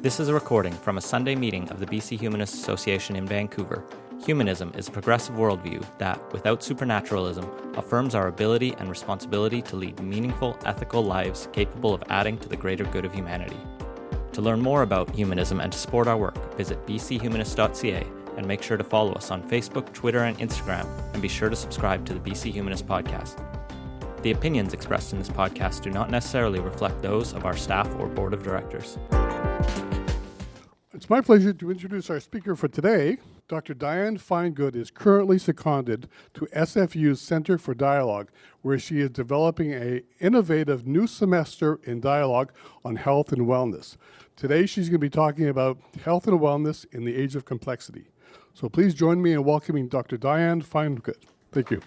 This is a recording from a Sunday meeting of the BC Humanist Association in Vancouver. Humanism is a progressive worldview that, without supernaturalism, affirms our ability and responsibility to lead meaningful, ethical lives capable of adding to the greater good of humanity. To learn more about humanism and to support our work, visit bchumanist.ca and make sure to follow us on Facebook, Twitter, and Instagram, and be sure to subscribe to the BC Humanist podcast. The opinions expressed in this podcast do not necessarily reflect those of our staff or board of directors. It's my pleasure to introduce our speaker for today. Dr. Diane Finegood is currently seconded to SFU's Center for Dialogue, where she is developing an innovative new semester in dialogue on health and wellness. Today, she's going to be talking about health and wellness in the age of complexity. So please join me in welcoming Dr. Diane Finegood. Thank you.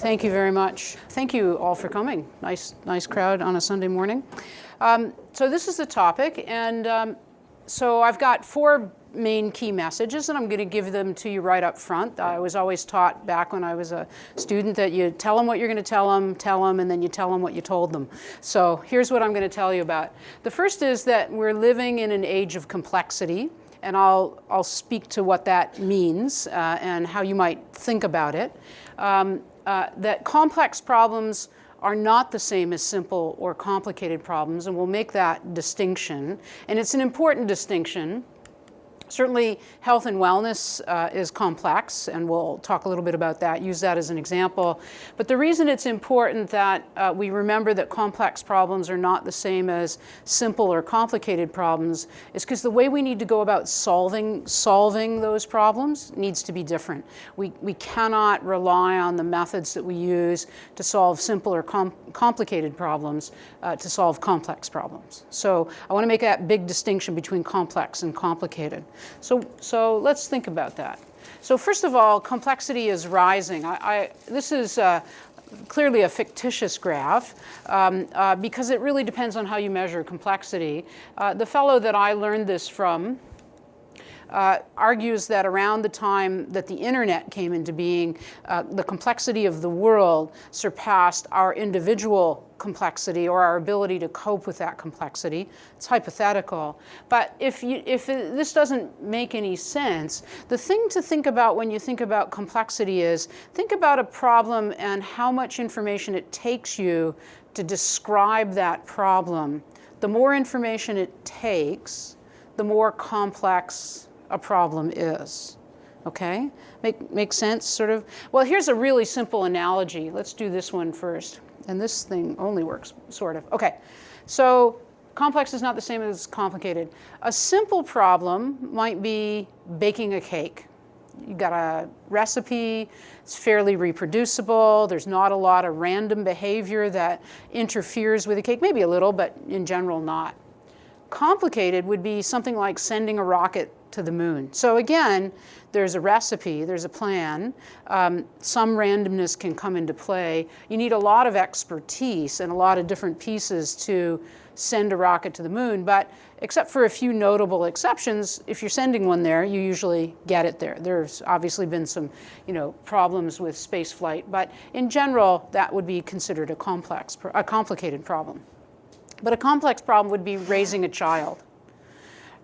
Thank you very much. Thank you all for coming. Nice crowd on a Sunday morning. So this is the topic, and so I've got four main key messages, and I'm going to give them to you right up front. I was always taught back when I was a student that you tell them what you're going to tell them, and then you tell them what you told them. So here's what I'm going to tell you about. The first is that we're living in an age of complexity, and I'll speak to what that means and how you might think about it. That complex problems are not the same as simple or complicated problems, and we'll make that distinction. And it's an important distinction. Certainly, health and wellness is complex, and we'll talk a little bit about that, use that as an example. But the reason it's important that we remember that complex problems are not the same as simple or complicated problems is because the way we need to go about solving those problems needs to be different. We cannot rely on the methods that we use to solve simple or complicated problems to solve complex problems. So I want to make that big distinction between complex and complicated. So let's think about that. So first of all, complexity is rising. This is clearly a fictitious graph because it really depends on how you measure complexity. The fellow that I learned this from argues that around the time that the internet came into being, the complexity of the world surpassed our individual complexity or our ability to cope with that complexity. It's hypothetical. But if this doesn't make any sense, the thing to think about when you think about complexity is think about a problem and how much information it takes you to describe that problem. The more information it takes, the more complex a problem is. Okay? Make sense, sort of? Well, here's a really simple analogy. Let's do this one first. And this thing only works, sort of. Okay, so complex is not the same as complicated. A simple problem might be baking a cake. You got a recipe, it's fairly reproducible, there's not a lot of random behavior that interferes with the cake, maybe a little, but in general not. Complicated would be something like sending a rocket to the moon. So again, there's a recipe, there's a plan, some randomness can come into play. You need a lot of expertise and a lot of different pieces to send a rocket to the moon, but except for a few notable exceptions, if you're sending one there, you usually get it there. There's obviously been some, problems with space flight, but in general, that would be considered a complicated problem. But a complex problem would be raising a child.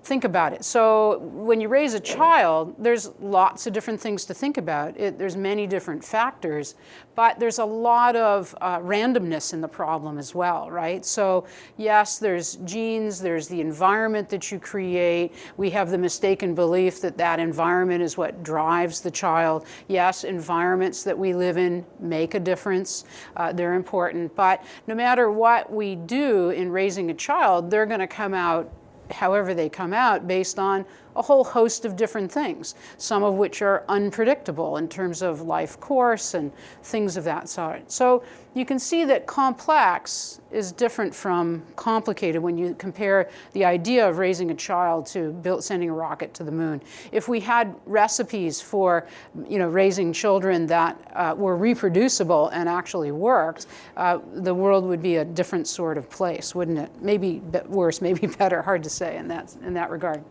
Think about it. So when you raise a child, there's lots of different things to think about. There's many different factors, but there's a lot of randomness in the problem as well, right? So yes, there's genes, there's the environment that you create. We have the mistaken belief that that environment is what drives the child. Yes, environments that we live in make a difference. They're important, but no matter what we do in raising a child, they're going to come out however they come out based on a whole host of different things, some of which are unpredictable in terms of life course and things of that sort. So you can see that complex is different from complicated when you compare the idea of raising a child to sending a rocket to the moon. If we had recipes for raising children that were reproducible and actually worked, the world would be a different sort of place, wouldn't it? Maybe worse, maybe better, hard to say in that regard.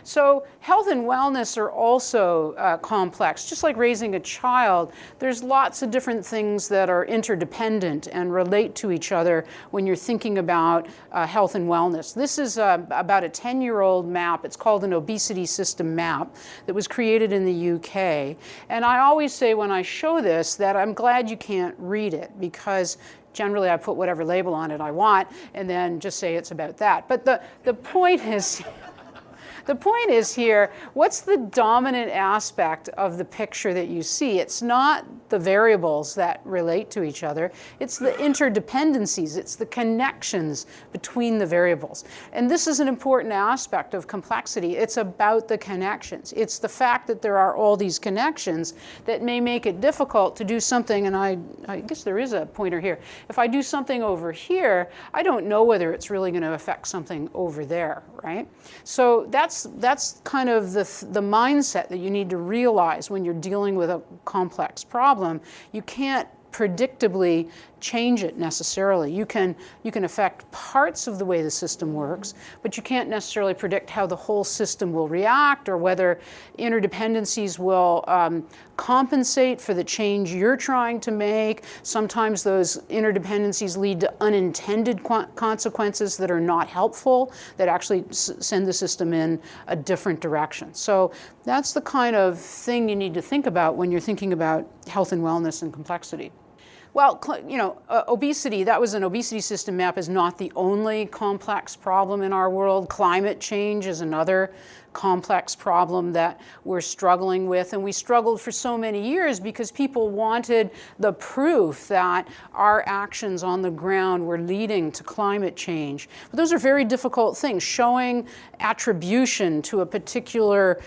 So health and wellness are also complex. Just like raising a child, there's lots of different things that are interdependent and relate to each other when you're thinking about health and wellness. This is about a 10-year-old map. It's called an obesity system map that was created in the UK. And I always say when I show this that I'm glad you can't read it, because generally I put whatever label on it I want and then just say it's about that. But the point is, the point is here, what's the dominant aspect of the picture that you see? It's not the variables that relate to each other. It's the interdependencies. It's the connections between the variables. And this is an important aspect of complexity. It's about the connections. It's the fact that there are all these connections that may make it difficult to do something, and I guess there is a pointer here. If I do something over here, I don't know whether it's really going to affect something over there, right? So that's kind of the mindset that you need to realize when you're dealing with a complex problem. You can't predictably change it necessarily. You can affect parts of the way the system works, but you can't necessarily predict how the whole system will react or whether interdependencies will compensate for the change you're trying to make. Sometimes those interdependencies lead to unintended consequences that are not helpful, that actually send the system in a different direction. So that's the kind of thing you need to think about when you're thinking about health and wellness and complexity. Well, obesity, that was an obesity system map, is not the only complex problem in our world. Climate change is another complex problem that we're struggling with, and we struggled for so many years because people wanted the proof that our actions on the ground were leading to climate change. But those are very difficult things. Showing attribution to a particular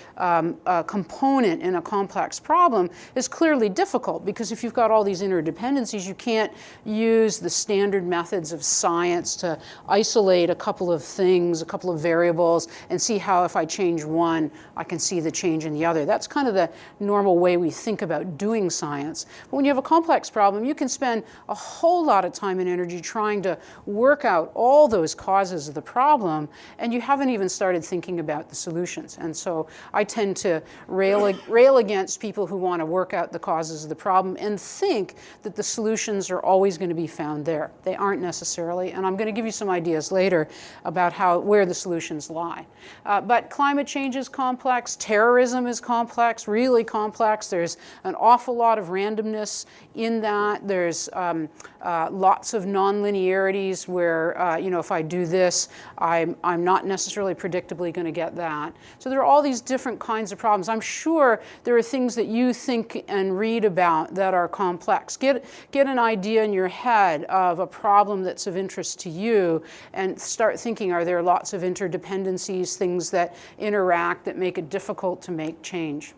component in a complex problem is clearly difficult, because if you've got all these interdependencies, you can't use the standard methods of science to isolate a couple of things, a couple of variables, and see how if I change one, I can see the change in the other. That's kind of the normal way we think about doing science. But when you have a complex problem, you can spend a whole lot of time and energy trying to work out all those causes of the problem, and you haven't even started thinking about the solutions. And so I tend to rail against people who want to work out the causes of the problem and think that the solutions are always going to be found there. They aren't necessarily, and I'm going to give you some ideas later about where the solutions lie. But climate change is complex, terrorism is complex, really complex. There's an awful lot of randomness in that. There's lots of non-linearities where, if I do this, I'm not necessarily predictably going to get that. So there are all these different kinds of problems. I'm sure there are things that you think and read about that are complex. Get an idea in your head of a problem that's of interest to you and start thinking, are there lots of interdependencies, things that interact that make it difficult to make change?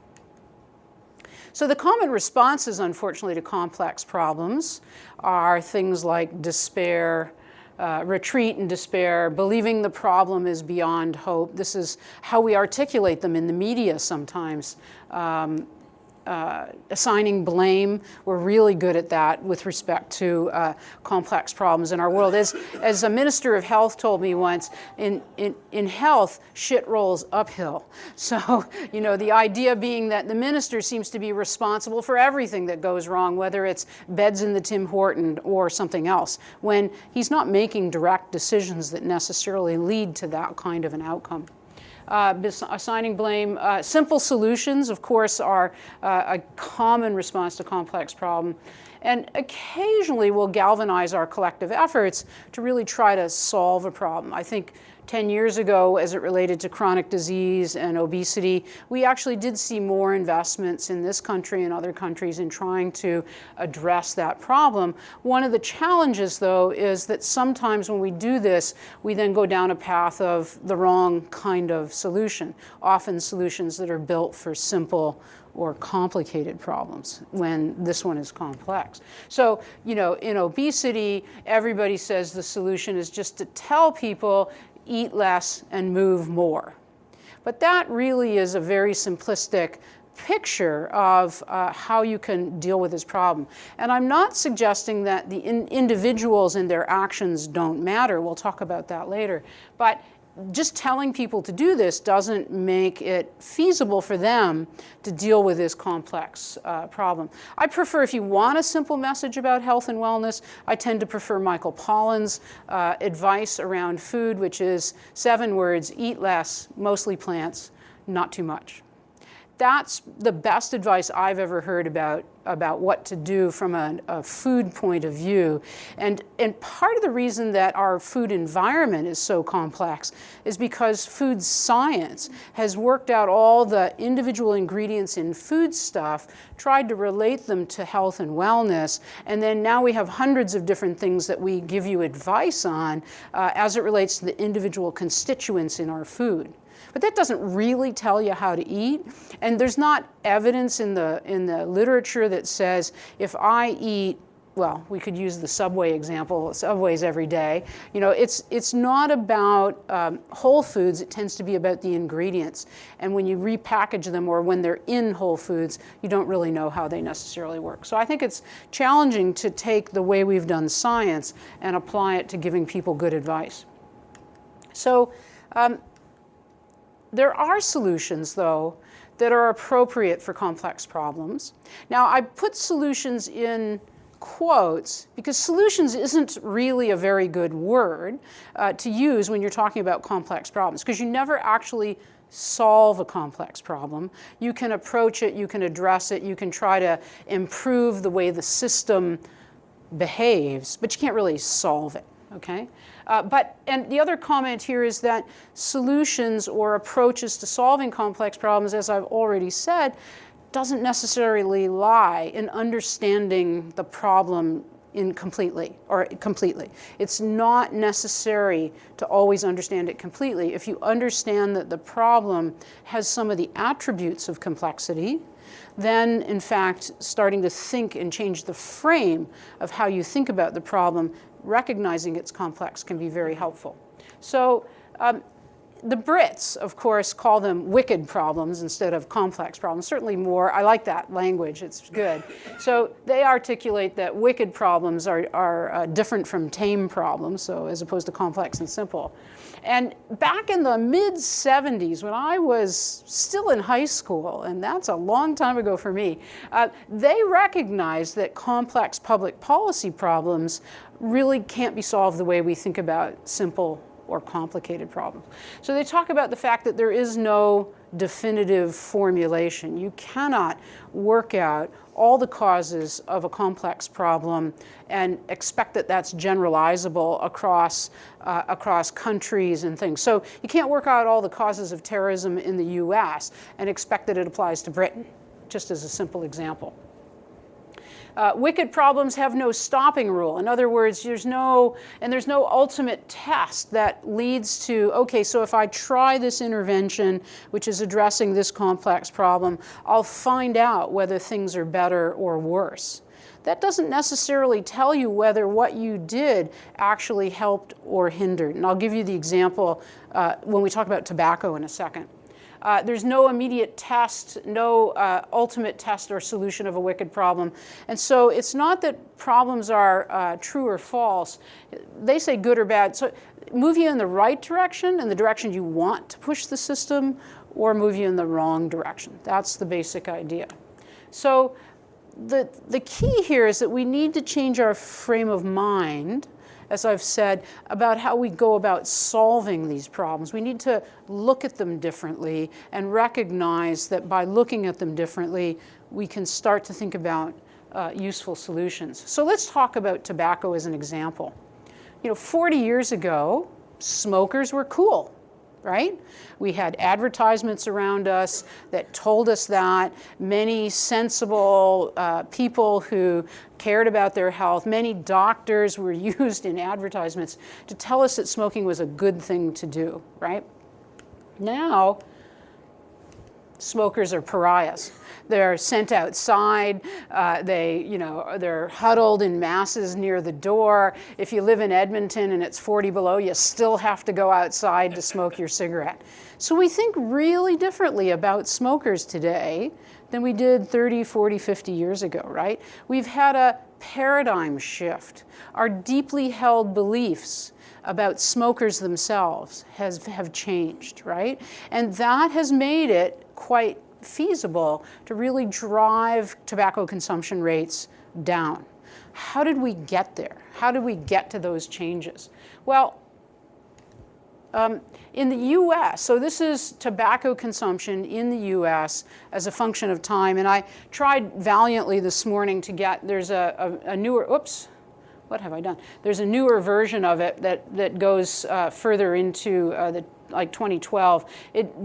So the common responses, unfortunately, to complex problems are things like despair, retreat and despair, believing the problem is beyond hope. This is how we articulate them in the media sometimes. Assigning blame. We're really good at that with respect to complex problems in our world. As a minister of health told me once, in health, shit rolls uphill. So, the idea being that the minister seems to be responsible for everything that goes wrong, whether it's beds in the Tim Horton or something else, when he's not making direct decisions that necessarily lead to that kind of an outcome. Assigning blame. Simple solutions, of course, are a common response to complex problem, and occasionally will galvanize our collective efforts to really try to solve a problem. I think 10 years ago, as it related to chronic disease and obesity, we actually did see more investments in this country and other countries in trying to address that problem. One of the challenges, though, is that sometimes when we do this, we then go down a path of the wrong kind of solution, often solutions that are built for simple or complicated problems when this one is complex. So, in obesity, everybody says the solution is just to tell people, eat less and move more. But that really is a very simplistic picture of how you can deal with this problem. And I'm not suggesting that the individuals and their actions don't matter. We'll talk about that later. But just telling people to do this doesn't make it feasible for them to deal with this complex problem. I prefer, if you want a simple message about health and wellness, I tend to prefer Michael Pollan's advice around food, which is 7 words: eat less, mostly plants, not too much. That's the best advice I've ever heard about what to do from a food point of view. And part of the reason that our food environment is so complex is because food science has worked out all the individual ingredients in food stuff, tried to relate them to health and wellness, and then now we have hundreds of different things that we give you advice on as it relates to the individual constituents in our food. But that doesn't really tell you how to eat. And there's not evidence in the literature that says if I eat, well, we could use the Subway example, Subways every day. You know, it's not about whole foods, it tends to be about the ingredients. And when you repackage them or when they're in whole foods, you don't really know how they necessarily work. So I think it's challenging to take the way we've done science and apply it to giving people good advice. So, there are solutions, though, that are appropriate for complex problems. Now, I put solutions in quotes because solutions isn't really a very good word to use when you're talking about complex problems, because you never actually solve a complex problem. You can approach it, you can address it, you can try to improve the way the system behaves, but you can't really solve it, okay? And the other comment here is that solutions or approaches to solving complex problems, as I've already said, doesn't necessarily lie in understanding the problem completely. It's not necessary to always understand it completely. If you understand that the problem has some of the attributes of complexity, then in fact starting to think and change the frame of how you think about the problem, recognizing it's complex, can be very helpful. So the Brits, of course, call them wicked problems instead of complex problems. Certainly more, I like that language, it's good. So they articulate that wicked problems are different from tame problems, so as opposed to complex and simple. And back in the mid-70s, when I was still in high school, and that's a long time ago for me, they recognized that complex public policy problems really can't be solved the way we think about simple or complicated problems. So they talk about the fact that there is no definitive formulation. You cannot work out all the causes of a complex problem and expect that that's generalizable across countries and things. So you can't work out all the causes of terrorism in the US and expect that it applies to Britain, just as a simple example. Wicked problems have no stopping rule. In other words, there's no ultimate test that leads to, okay, so if I try this intervention, which is addressing this complex problem, I'll find out whether things are better or worse. That doesn't necessarily tell you whether what you did actually helped or hindered. And I'll give you the example when we talk about tobacco in a second. There's no immediate test, no ultimate test or solution of a wicked problem. And so it's not that problems are true or false. They say good or bad. So move you in the right direction, in the direction you want to push the system, or move you in the wrong direction. That's the basic idea. So the key here is that we need to change our frame of mind, as I've said, about how we go about solving these problems. We need to look at them differently and recognize that by looking at them differently, we can start to think about useful solutions. So let's talk about tobacco as an example. 40 years ago, smokers were cool, right? We had advertisements around us that told us that. Many sensible people who cared about their health, many doctors were used in advertisements to tell us that smoking was a good thing to do, right? Now, smokers are pariahs. They're sent outside. They're huddled in masses near the door. If you live in Edmonton and it's 40 below, you still have to go outside to smoke your cigarette. So we think really differently about smokers today than we did 30, 40, 50 years ago, right? We've had a paradigm shift. Our deeply held beliefs about smokers themselves have changed, right? And that has made it quite feasible to really drive tobacco consumption rates down. How did we get there? How did we get to those changes? Well, in the US, so this is tobacco consumption in the US as a function of time, and I tried valiantly this morning to get, there's a newer, what have I done? There's a newer version of it that goes further into like 2012.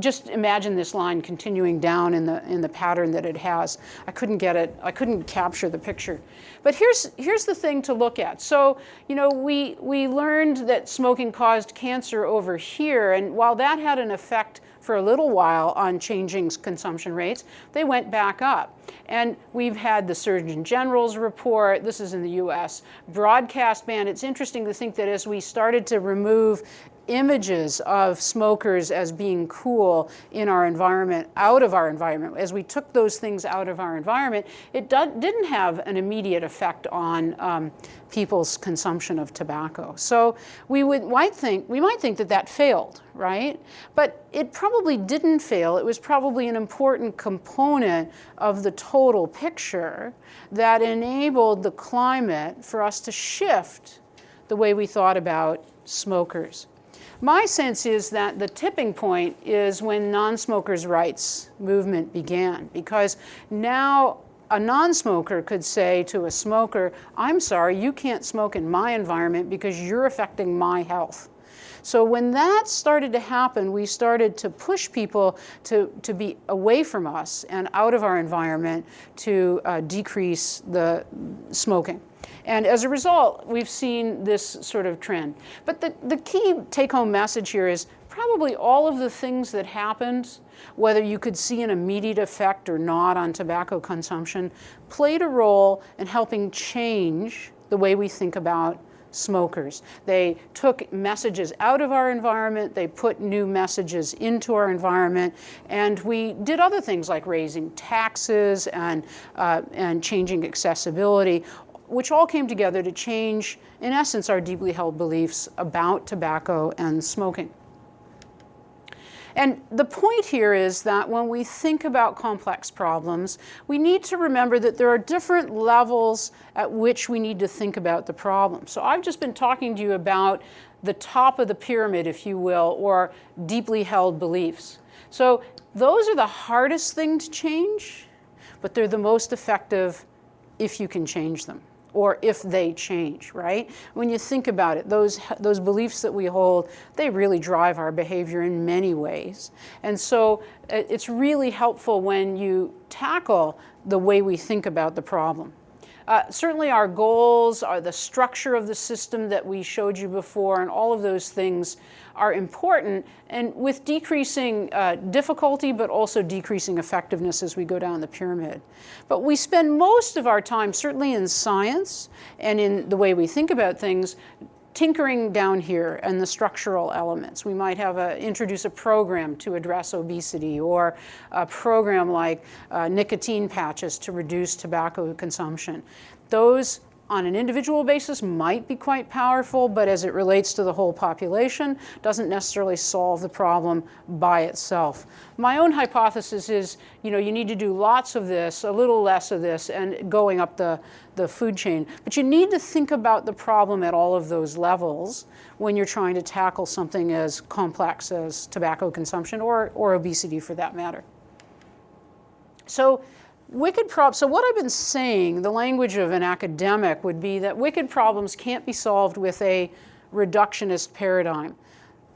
Just imagine this line continuing down in the pattern that it has. I couldn't get it. I couldn't capture the picture. But here's the thing to look at. So we learned that smoking caused cancer over here, and while that had an effect for a little while on changing consumption rates, they went back up. And we've had the Surgeon General's report, this is in the US, broadcast ban. It's interesting to think that as we started to remove images of smokers as being cool in our environment, out of our environment, as we took those things out of our environment, it didn't have an immediate effect on people's consumption of tobacco. So we might think that failed, right? But it probably didn't fail. It was probably an important component of the total picture that enabled the climate for us to shift the way we thought about smokers. My sense is that the tipping point is when non-smokers' rights movement began, because now a non-smoker could say to a smoker, I'm sorry, you can't smoke in my environment because you're affecting my health. So when that started to happen, we started to push people to be away from us and out of our environment to decrease the smoking. And as a result, we've seen this sort of trend. But the key take-home message here is probably all of the things that happened, whether you could see an immediate effect or not on tobacco consumption, played a role in helping change the way we think about smokers. They took messages out of our environment, they put new messages into our environment, and we did other things like raising taxes and changing accessibility, which all came together to change, in essence, our deeply held beliefs about tobacco and smoking. And the point here is that when we think about complex problems, we need to remember that there are different levels at which we need to think about the problem. So I've just been talking to you about the top of the pyramid, if you will, or deeply held beliefs. So those are the hardest thing to change, but they're the most effective if you can change them, or if they change, right? When you think about it, those beliefs that we hold, they really drive our behavior in many ways. And so it's really helpful when you tackle the way we think about the problem. Certainly our goals are the structure of the system that we showed you before, and all of those things are important, and with decreasing difficulty, but also decreasing effectiveness as we go down the pyramid. But we spend most of our time, certainly in science and in the way we think about things, tinkering down here and the structural elements. We might have introduce a program to address obesity, or a program like nicotine patches to reduce tobacco consumption. Those on an individual basis might be quite powerful, but as it relates to the whole population, doesn't necessarily solve the problem by itself. My own hypothesis is, you need to do lots of this, a little less of this, and going up the food chain. But you need to think about the problem at all of those levels when you're trying to tackle something as complex as tobacco consumption or obesity for that matter. So what I've been saying, the language of an academic would be that wicked problems can't be solved with a reductionist paradigm.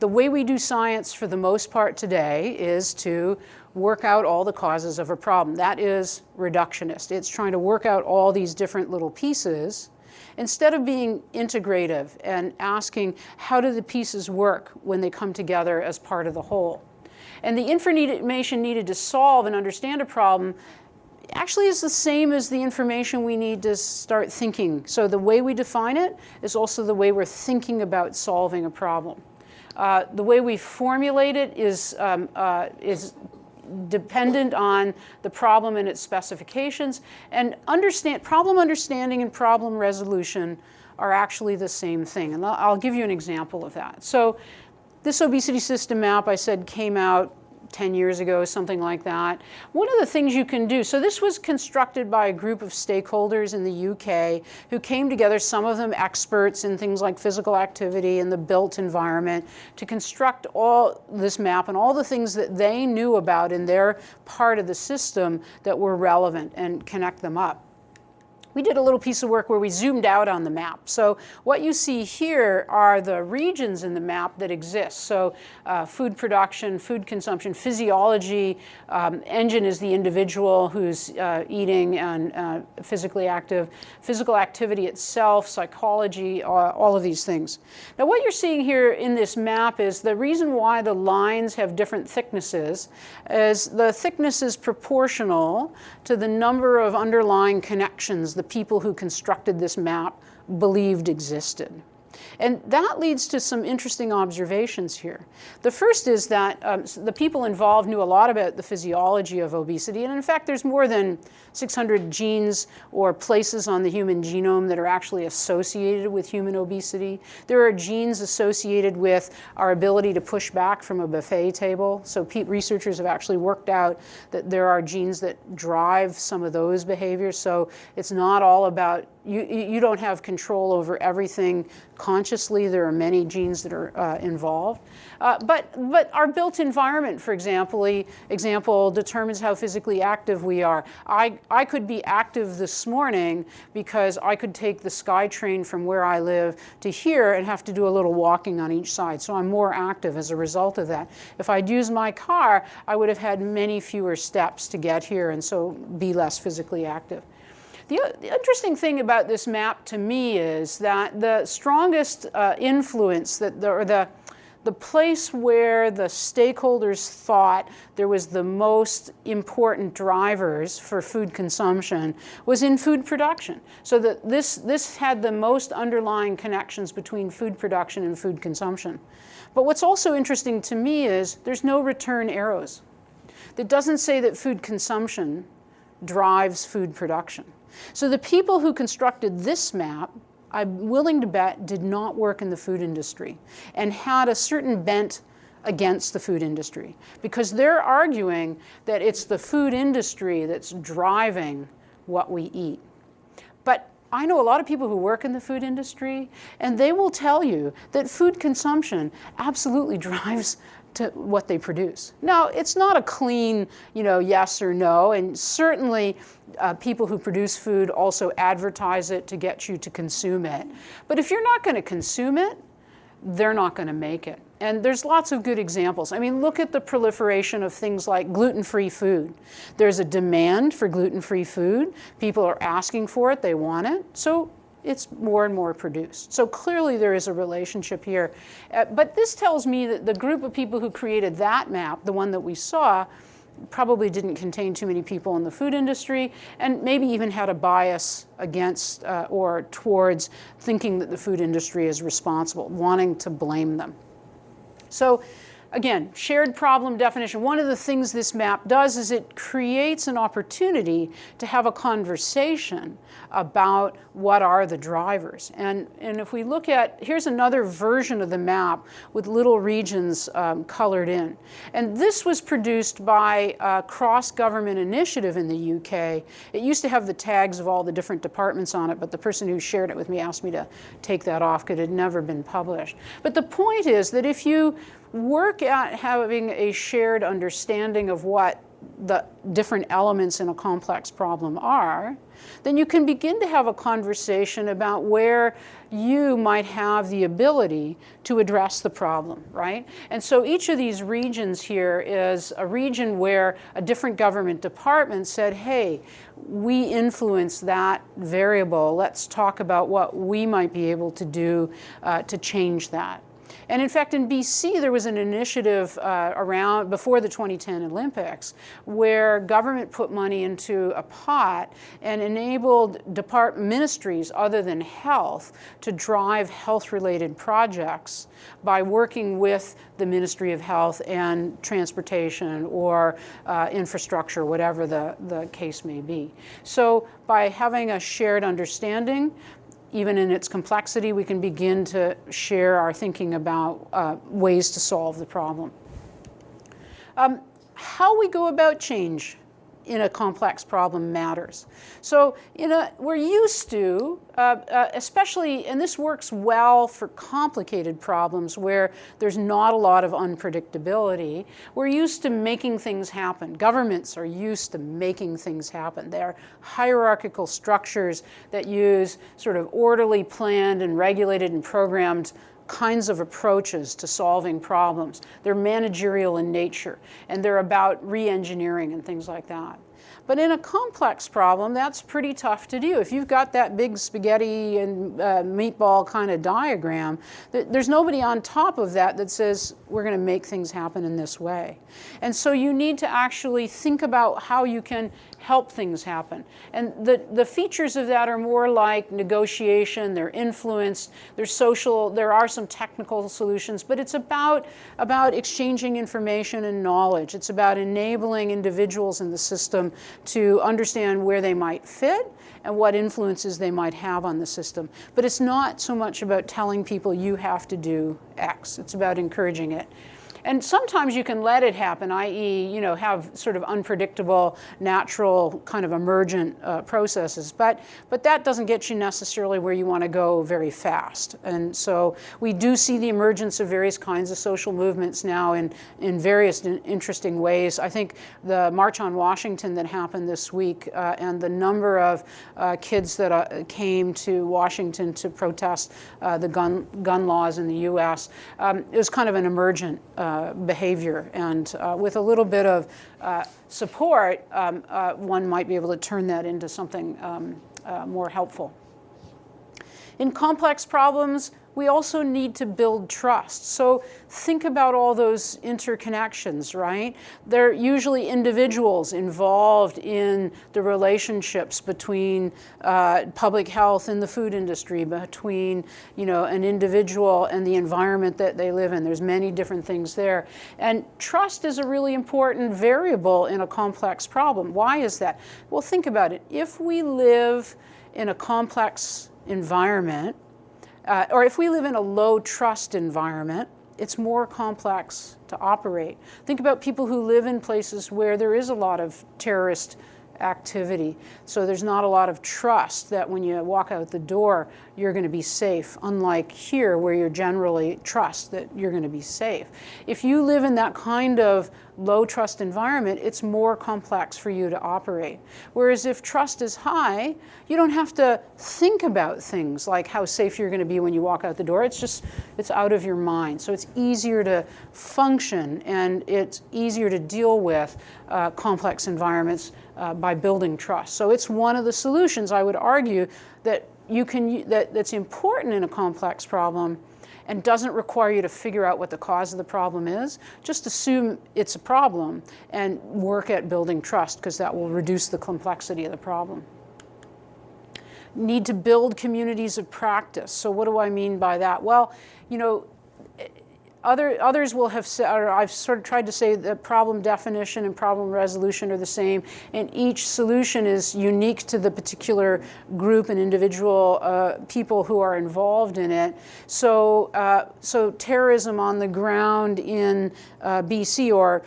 The way we do science for the most part today is to work out all the causes of a problem. That is reductionist. It's trying to work out all these different little pieces instead of being integrative and asking, how do the pieces work when they come together as part of the whole? And the information needed to solve and understand a problem actually is the same as the information we need to start thinking. So the way we define it is also the way we're thinking about solving a problem. The way we formulate it is dependent on the problem and its specifications. And problem understanding and problem resolution are actually the same thing. And I'll give you an example of that. So this obesity system map, I said, came out 10 years ago, something like that. One of the things you can do, so this was constructed by a group of stakeholders in the UK who came together, some of them experts in things like physical activity and the built environment, to construct all this map and all the things that they knew about in their part of the system that were relevant and connect them up. We did a little piece of work where we zoomed out on the map. So what you see here are the regions in the map that exist. So food production, food consumption, physiology, engine is the individual who's eating and physically active, physical activity itself, psychology, all of these things. Now what you're seeing here in this map is the reason why the lines have different thicknesses is the thickness is proportional to the number of underlying connections the people who constructed this map believed existed. And that leads to some interesting observations here. The first is that the people involved knew a lot about the physiology of obesity, and in fact there's more than 600 genes or places on the human genome that are actually associated with human obesity. There are genes associated with our ability to push back from a buffet table. So researchers have actually worked out that there are genes that drive some of those behaviors. So it's not all about, you don't have control over everything consciously. There are many genes that are involved. But our built environment, for example, determines how physically active we are. I could be active this morning because I could take the SkyTrain from where I live to here and have to do a little walking on each side. So I'm more active as a result of that. If I'd used my car, I would have had many fewer steps to get here and so be less physically active. The interesting thing about this map to me is that the strongest influence, the place where the stakeholders thought there was the most important drivers for food consumption was in food production. So that this had the most underlying connections between food production and food consumption. But what's also interesting to me is there's no return arrows. That doesn't say that food consumption drives food production. So the people who constructed this map, I'm willing to bet, did not work in the food industry and had a certain bent against the food industry, because they're arguing that it's the food industry that's driving what we eat. But I know a lot of people who work in the food industry, and they will tell you that food consumption absolutely drives to what they produce. Now, it's not a clean, yes or no, and certainly people who produce food also advertise it to get you to consume it. But if you're not going to consume it, they're not going to make it. And there's lots of good examples. I mean, look at the proliferation of things like gluten-free food. There's a demand for gluten-free food. People are asking for it, they want it, so it's more and more produced. So clearly there is a relationship here. But this tells me that the group of people who created that map, the one that we saw, probably didn't contain too many people in the food industry, and maybe even had a bias against or towards thinking that the food industry is responsible, wanting to blame them. So again, shared problem definition. One of the things this map does is it creates an opportunity to have a conversation about what are the drivers. And if we look at, here's another version of the map with little regions colored in. And this was produced by a cross-government initiative in the UK. It used to have the tags of all the different departments on it, but the person who shared it with me asked me to take that off because it had never been published. But the point is that if you work at having a shared understanding of what the different elements in a complex problem are, then you can begin to have a conversation about where you might have the ability to address the problem, right? And so each of these regions here is a region where a different government department said, hey, we influence that variable. Let's talk about what we might be able to do to change that. And in fact, in BC, there was an initiative around before the 2010 Olympics where government put money into a pot and enabled ministries other than health to drive health-related projects by working with the Ministry of Health and Transportation or infrastructure, whatever the case may be. So by having a shared understanding, even in its complexity, we can begin to share our thinking about ways to solve the problem. How we go about change in a complex problem matters. So we're used to, especially, and this works well for complicated problems where there's not a lot of unpredictability, we're used to making things happen. Governments are used to making things happen. They're hierarchical structures that use sort of orderly, planned, and regulated and programmed kinds of approaches to solving problems. They're managerial in nature, and they're about re-engineering and things like that. But in a complex problem, that's pretty tough to do. If you've got that big spaghetti and meatball kind of diagram, there's nobody on top of that that says, we're going to make things happen in this way. And so you need to actually think about how you can help things happen. And the features of that are more like negotiation, they're influenced, they're social, there are some technical solutions, but it's about exchanging information and knowledge. It's about enabling individuals in the system to understand where they might fit and what influences they might have on the system. But it's not so much about telling people you have to do X. It's about encouraging it. And sometimes you can let it happen, i.e., have sort of unpredictable, natural, kind of emergent processes. But that doesn't get you necessarily where you want to go very fast. And so we do see the emergence of various kinds of social movements now in various interesting ways. I think the March on Washington that happened this week and the number of kids that came to Washington to protest the gun laws in the U.S. It was kind of an emergent behavior, and with a little bit of support, one might be able to turn that into something more helpful. In complex problems, we also need to build trust. So think about all those interconnections, right? They're usually individuals involved in the relationships between public health and the food industry, between an individual and the environment that they live in. There's many different things there. And trust is a really important variable in a complex problem. Why is that? Well, think about it. If we live in a complex environment, or if we live in a low trust environment, it's more complex to operate. Think about people who live in places where there is a lot of terrorist activity. So there's not a lot of trust that when you walk out the door, you're going to be safe, unlike here where you generally trust that you're going to be safe. If you live in that kind of low trust environment, it's more complex for you to operate. Whereas if trust is high, you don't have to think about things like how safe you're going to be when you walk out the door. It's out of your mind. So it's easier to function and it's easier to deal with complex environments by building trust. So it's one of the solutions, I would argue, that that's important in a complex problem and doesn't require you to figure out what the cause of the problem is. Just assume it's a problem and work at building trust, because that will reduce the complexity of the problem. Need to build communities of practice. So what do I mean by that? Well, others will have said, or I've sort of tried to say that problem definition and problem resolution are the same, and each solution is unique to the particular group and individual people who are involved in it. So terrorism on the ground in BC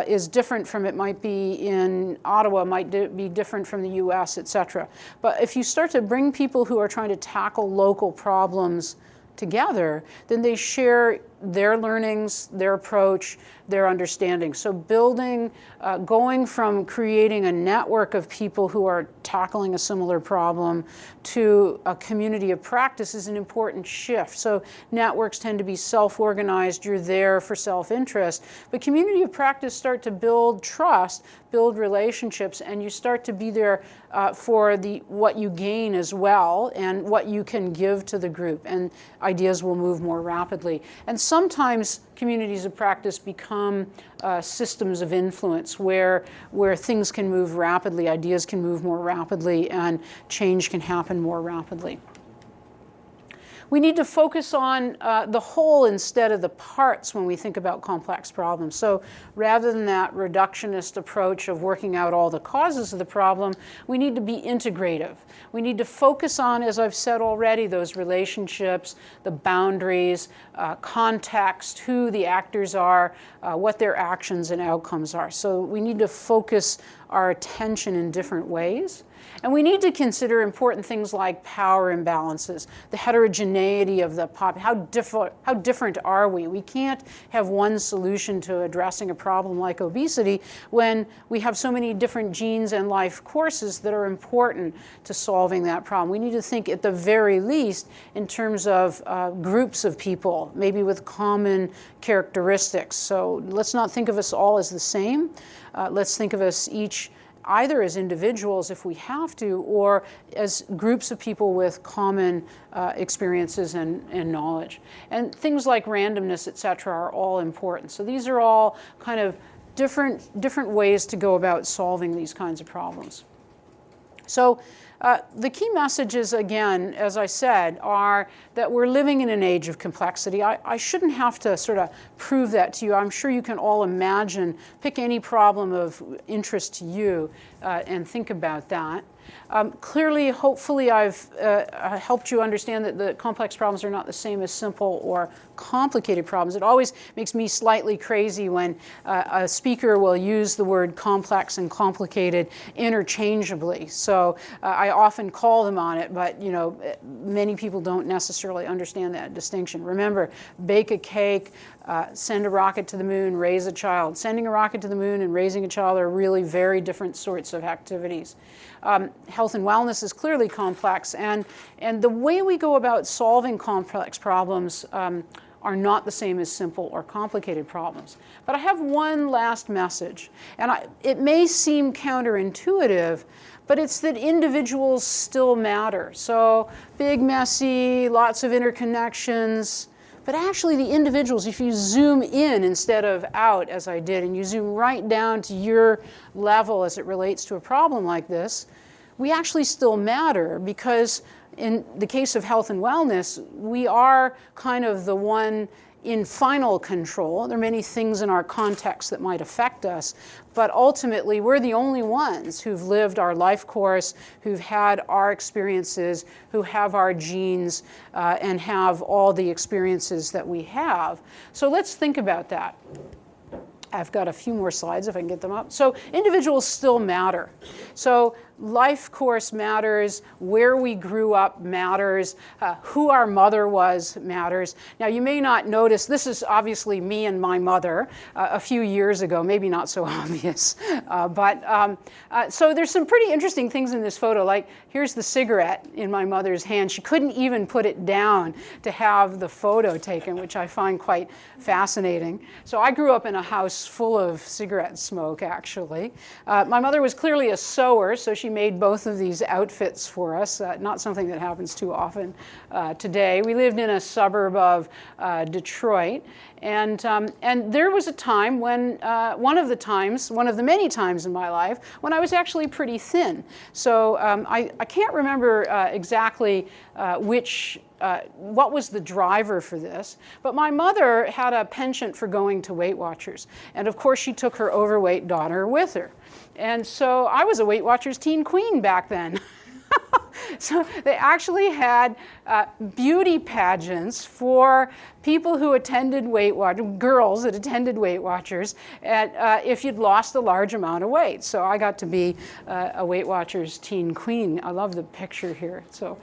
is different from it might be in Ottawa, might be different from the US, etc. But if you start to bring people who are trying to tackle local problems together, then they share their learnings, their approach, their understanding. So going from creating a network of people who are tackling a similar problem to a community of practice is an important shift. So networks tend to be self-organized, you're there for self-interest, but community of practice start to build trust, build relationships, and you start to be there for what you gain as well and what you can give to the group, and ideas will move more rapidly. And sometimes communities of practice become systems of influence where things can move rapidly, ideas can move more rapidly, and change can happen more rapidly. We need to focus on the whole instead of the parts when we think about complex problems. So rather than that reductionist approach of working out all the causes of the problem, we need to be integrative. We need to focus on, as I've said already, those relationships, the boundaries, context, who the actors are, what their actions and outcomes are. So we need to focus our attention in different ways. And we need to consider important things like power imbalances, the heterogeneity of the population. How different are we? We can't have one solution to addressing a problem like obesity when we have so many different genes and life courses that are important to solving that problem. We need to think at the very least in terms of groups of people, maybe with common characteristics. So let's not think of us all as the same. Let's think of us each either as individuals if we have to, or as groups of people with common experiences and knowledge. And things like randomness, et cetera, are all important. So these are all kind of different ways to go about solving these kinds of problems. So the key messages, again, as I said, are that we're living in an age of complexity. I shouldn't have to sort of prove that to you. I'm sure you can all imagine, pick any problem of interest to you and think about that. Clearly, hopefully, I've helped you understand that the complex problems are not the same as simple or complicated problems. It always makes me slightly crazy when a speaker will use the word complex and complicated interchangeably. So I often call them on it, but many people don't necessarily understand that distinction. Remember, bake a cake, send a rocket to the moon, raise a child. Sending a rocket to the moon and raising a child are really very different sorts of activities. Health and wellness is clearly complex, and the way we go about solving complex problems are not the same as simple or complicated problems. But I have one last message, and it may seem counterintuitive, but it's that individuals still matter. So big, messy, lots of interconnections. But actually the individuals, if you zoom in instead of out as I did, and you zoom right down to your level as it relates to a problem like this, we actually still matter, because in the case of health and wellness, we are kind of the one in final control. There are many things in our context that might affect us, but ultimately we're the only ones who've lived our life course, who've had our experiences, who have our genes, and have all the experiences that we have. So let's think about that. I've got a few more slides if I can get them up. So individuals still matter. So life course matters, where we grew up matters, who our mother was matters. Now you may not notice, this is obviously me and my mother a few years ago, maybe not so obvious. So there's some pretty interesting things in this photo, like here's the cigarette in my mother's hand. She couldn't even put it down to have the photo taken, which I find quite fascinating. So I grew up in a house full of cigarette smoke, actually. My mother was clearly a sewer, so she made both of these outfits for us, not something that happens too often today. We lived in a suburb of Detroit, and there was a time when, one of the many times in my life, when I was actually pretty thin. So I can't remember exactly what was the driver for this, but my mother had a penchant for going to Weight Watchers, and of course she took her overweight daughter with her. And so I was a Weight Watchers teen queen back then. So they actually had beauty pageants for people who attended Weight Watchers, girls that attended Weight Watchers, if you'd lost a large amount of weight. So I got to be a Weight Watchers teen queen. I love the picture here. So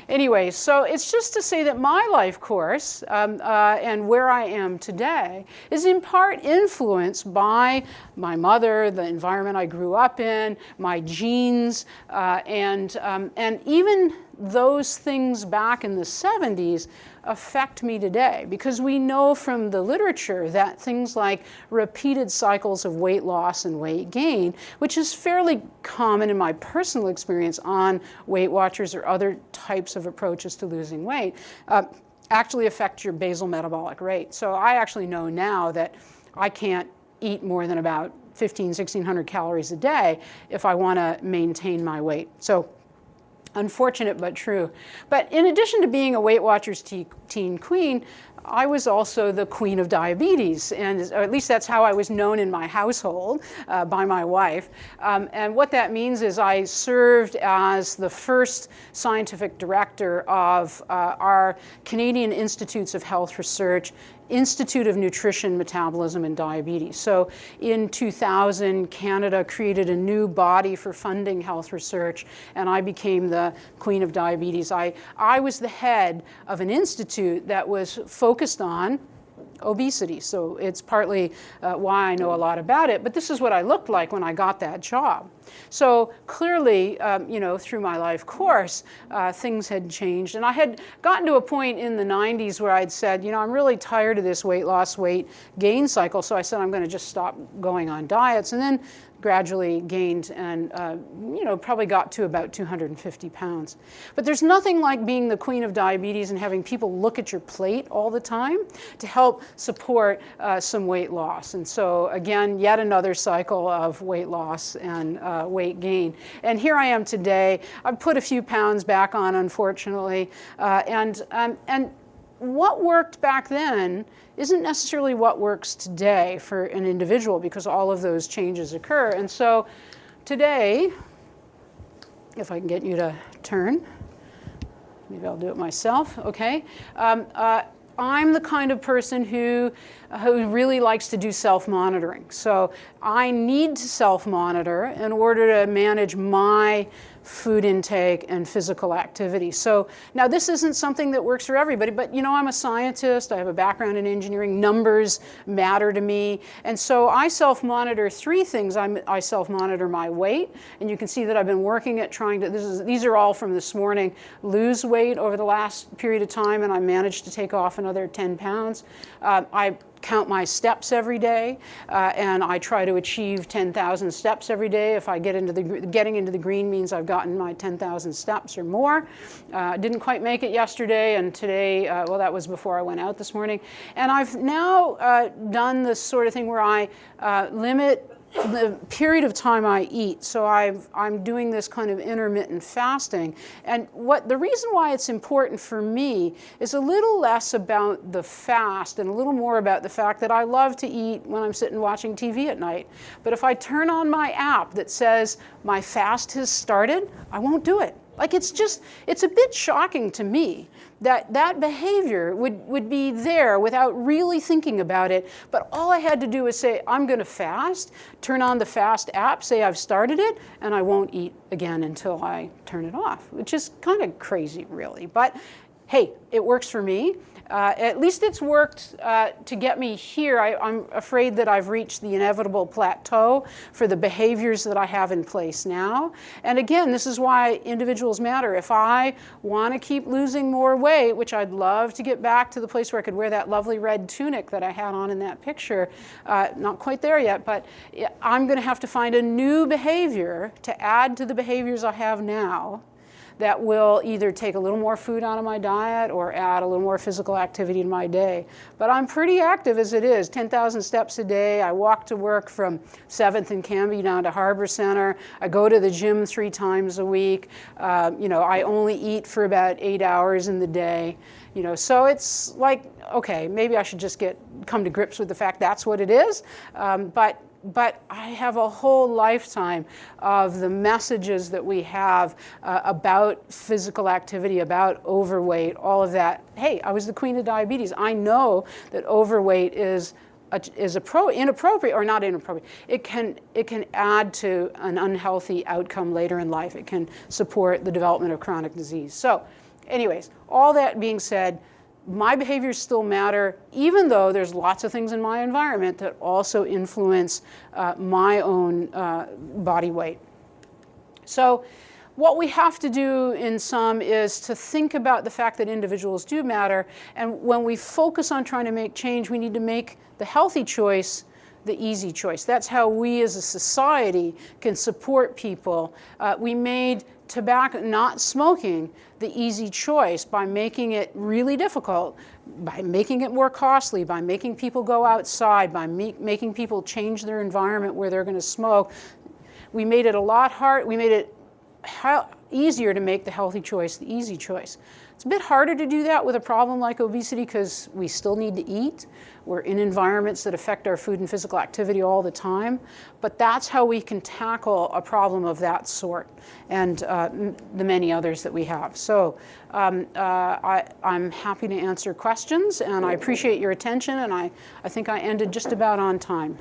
anyway, so it's just to say that my life course and where I am today is in part influenced by my mother, the environment I grew up in, my genes, and even those things back in the 70s affect me today, because we know from the literature that things like repeated cycles of weight loss and weight gain, which is fairly common in my personal experience on Weight Watchers or other types of approaches to losing weight, actually affect your basal metabolic rate. So I actually know now that I can't eat more than about 1,500, 1,600 calories a day if I want to maintain my weight. So Unfortunate but true. But in addition to being a Weight Watchers teen queen, I was also the queen of diabetes, and or at least that's how I was known in my household by my wife. And what that means is I served as the first scientific director of our Canadian Institutes of Health Research Institute of Nutrition, Metabolism and Diabetes. So in 2000, Canada created a new body for funding health research, and I became the queen of diabetes. I was the head of an institute that was focused on obesity. So it's partly why I know a lot about it, but this is what I looked like when I got that job. So clearly, through my life course, things had changed. And I had gotten to a point in the 90s where I'd said, I'm really tired of this weight loss, weight gain cycle. So I said, I'm going to just stop going on diets. And then gradually gained and, probably got to about 250 pounds. But there's nothing like being the queen of diabetes and having people look at your plate all the time to help support some weight loss. And so again, yet another cycle of weight loss and weight gain. And here I am today. I've put a few pounds back on, unfortunately. And what worked back then isn't necessarily what works today for an individual, because all of those changes occur. And so today, if I can get you to turn, maybe I'll do it myself, okay? I'm the kind of person who really likes to do self-monitoring. So I need to self-monitor in order to manage my food intake and physical activity. So now this isn't something that works for everybody, but I'm a scientist, I have a background in engineering, numbers matter to me, and so I self-monitor three things. I self-monitor my weight, and you can see that I've been working at trying to, these are all from this morning, lose weight over the last period of time, and I managed to take off another 10 pounds. I count my steps every day, and I try to achieve 10,000 steps every day. If I getting into the green means I've gotten my 10,000 steps or more. Didn't quite make it yesterday, and today, well, that was before I went out this morning. And I've now done this sort of thing where I limit the period of time I eat. So I'm doing this kind of intermittent fasting. And the reason why it's important for me is a little less about the fast and a little more about the fact that I love to eat when I'm sitting watching TV at night. But if I turn on my app that says my fast has started, I won't do it. Like it's a bit shocking to me that behavior would be there without really thinking about it. But all I had to do was say, I'm going to fast, turn on the fast app, say I've started it, and I won't eat again until I turn it off, which is kind of crazy, really. But hey, it works for me. At least it's worked to get me here. I'm afraid that I've reached the inevitable plateau for the behaviors that I have in place now. And again, this is why individuals matter. If I want to keep losing more weight, which I'd love to get back to the place where I could wear that lovely red tunic that I had on in that picture, not quite there yet, but I'm going to have to find a new behavior to add to the behaviors I have now that will either take a little more food out of my diet or add a little more physical activity in my day. But I'm pretty active as it is, 10,000 steps a day. I walk to work from 7th and Cambie down to Harbor Center. I go to the gym 3 times a week. I only eat for about 8 hours in the day. So it's like, okay, maybe I should just come to grips with the fact that's what it is. But I have a whole lifetime of the messages that we have about physical activity, about overweight, all of that. Hey, I was the queen of diabetes. I know that overweight is inappropriate, or not inappropriate. It can add to an unhealthy outcome later in life. It can support the development of chronic disease. So anyways, all that being said, my behaviors still matter, even though there's lots of things in my environment that also influence my own body weight. So what we have to do in sum is to think about the fact that individuals do matter, and when we focus on trying to make change, we need to make the healthy choice the easy choice. That's how we as a society can support people. We made tobacco, not smoking, the easy choice by making it really difficult, by making it more costly, by making people go outside, by making people change their environment where they're going to smoke. We made it a lot hard. We made it easier to make the healthy choice the easy choice. It's a bit harder to do that with a problem like obesity because we still need to eat. We're in environments that affect our food and physical activity all the time. But that's how we can tackle a problem of that sort and the many others that we have. So I'm happy to answer questions, and I appreciate your attention, and I think I ended just about on time.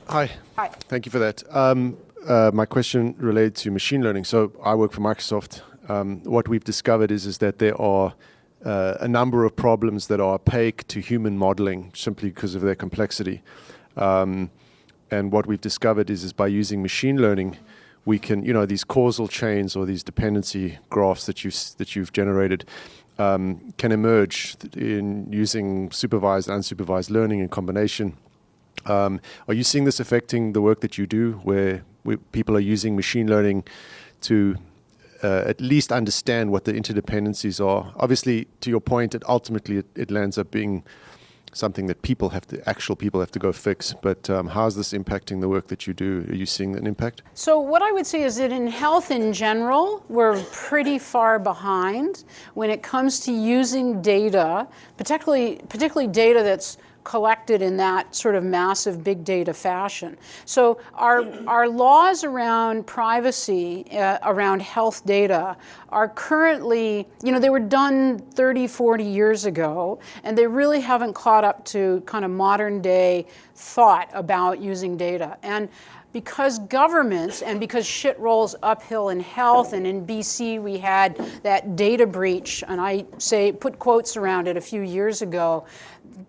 Hi. Hi. Thank you for that. My question related to machine learning. So I work for Microsoft. What we've discovered is that there are a number of problems that are opaque to human modeling simply because of their complexity. And what we've discovered is by using machine learning, we can, these causal chains or these dependency graphs that you've generated can emerge in using supervised, unsupervised learning in combination. Are you seeing this affecting the work that you do, where people are using machine learning to at least understand what the interdependencies are? Obviously, to your point, ultimately it lands up being something that actual people have to go fix. But how is this impacting the work that you do? Are you seeing an impact? So what I would say is that in health in general, we're pretty far behind when it comes to using data, particularly data that's collected in that sort of massive big data fashion. So our laws around privacy, around health data, are currently, they were done 30, 40 years ago, and they really haven't caught up to kind of modern day thought about using data. And because governments and because shit rolls uphill in health, and in BC we had that data breach, and I put quotes around it a few years ago,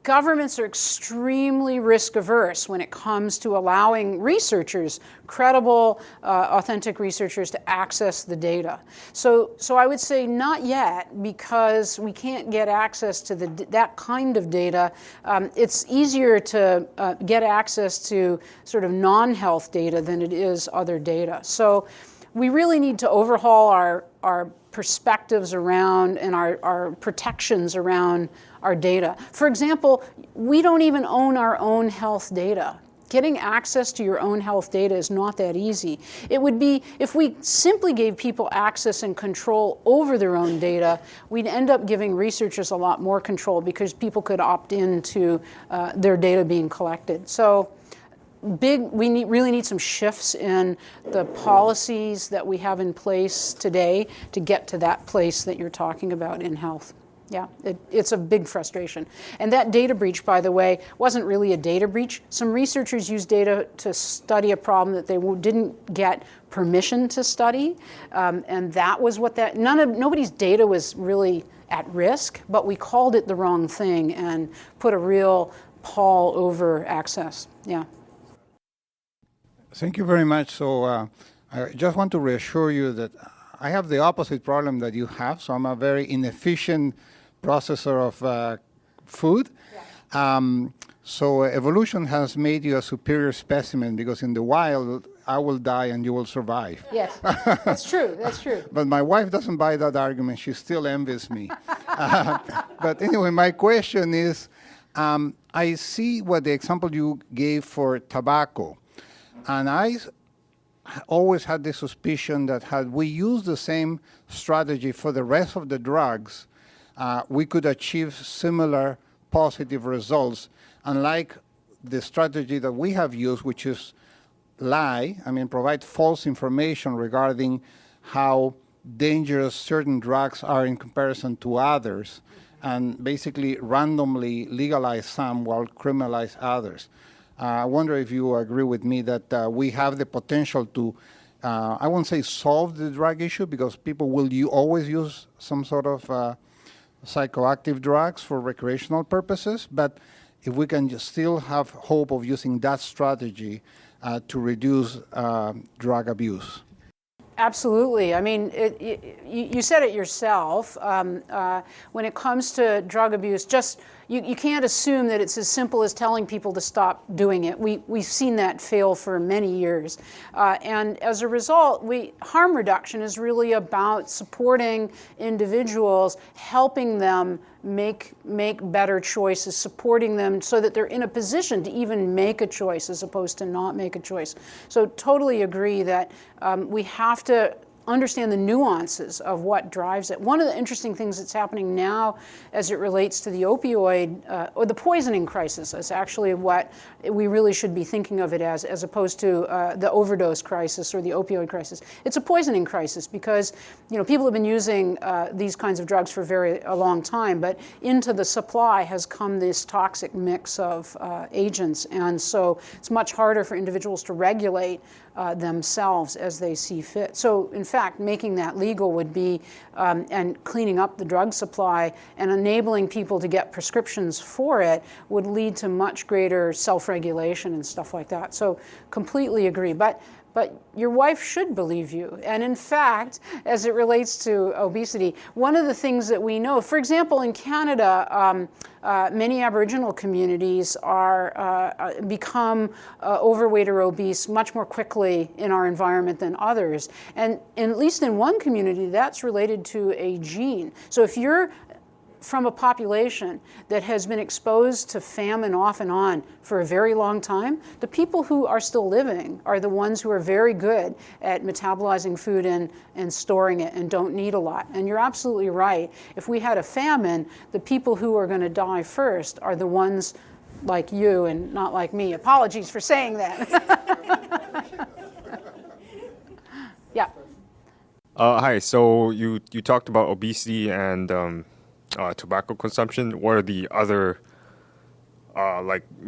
governments are extremely risk averse when it comes to allowing researchers, credible, authentic researchers, to access the data. So I would say not yet, because we can't get access to that kind of data. It's easier to get access to sort of non-health data than it is other data. So we really need to overhaul our perspectives around and our protections around our data. For example, we don't even own our own health data. Getting access to your own health data is not that easy. It would be, if we simply gave people access and control over their own data, we'd end up giving researchers a lot more control because people could opt into their data being collected. So we really need some shifts in the policies that we have in place today to get to that place that you're talking about in health. Yeah, it's a big frustration. And that data breach, by the way, wasn't really a data breach. Some researchers used data to study a problem that they didn't get permission to study, and that was what nobody's data was really at risk, but we called it the wrong thing and put a real pall over access. Yeah. Thank you very much. So I just want to reassure you that I have the opposite problem that you have. So I'm a very inefficient processor of food. Yeah. So evolution has made you a superior specimen, because in the wild, I will die and you will survive. Yes, that's true. That's true. But my wife doesn't buy that argument. She still envies me. But anyway, my question is, I see what the example you gave for tobacco. And I always had the suspicion that had we used the same strategy for the rest of the drugs, we could achieve similar positive results, unlike the strategy that we have used, which is provide false information regarding how dangerous certain drugs are in comparison to others, and basically randomly legalize some while criminalize others. I wonder if you agree with me that we have the potential to, I won't say solve the drug issue, because people will always use some sort of psychoactive drugs for recreational purposes, but if we can just still have hope of using that strategy to reduce drug abuse. Absolutely. I mean, you said it yourself. When it comes to drug abuse, just you can't assume that it's as simple as telling people to stop doing it. We've seen that fail for many years. And as a result, harm reduction is really about supporting individuals, helping them make better choices, supporting them so that they're in a position to even make a choice as opposed to not make a choice. So totally agree that we have to understand the nuances of what drives it. One of the interesting things that's happening now as it relates to the opioid or the poisoning crisis is actually what we really should be thinking of it as opposed to the overdose crisis or the opioid crisis. It's a poisoning crisis because people have been using these kinds of drugs for a long time, but into the supply has come this toxic mix of agents, and so it's much harder for individuals to regulate themselves as they see fit. So in fact, making that legal would be, and cleaning up the drug supply and enabling people to get prescriptions for it would lead to much greater self-regulation and stuff like that. So completely agree. But your wife should believe you. And in fact, as it relates to obesity, one of the things that we know, for example, in Canada, many Aboriginal communities become overweight or obese much more quickly in our environment than others. And at least in one community, that's related to a gene. So if you're from a population that has been exposed to famine off and on for a very long time, the people who are still living are the ones who are very good at metabolizing food and storing it and don't need a lot. And you're absolutely right. If we had a famine, the people who are going to die first are the ones like you and not like me. Apologies for saying that. Yeah. Hi. So you talked about obesity and tobacco consumption. What are the other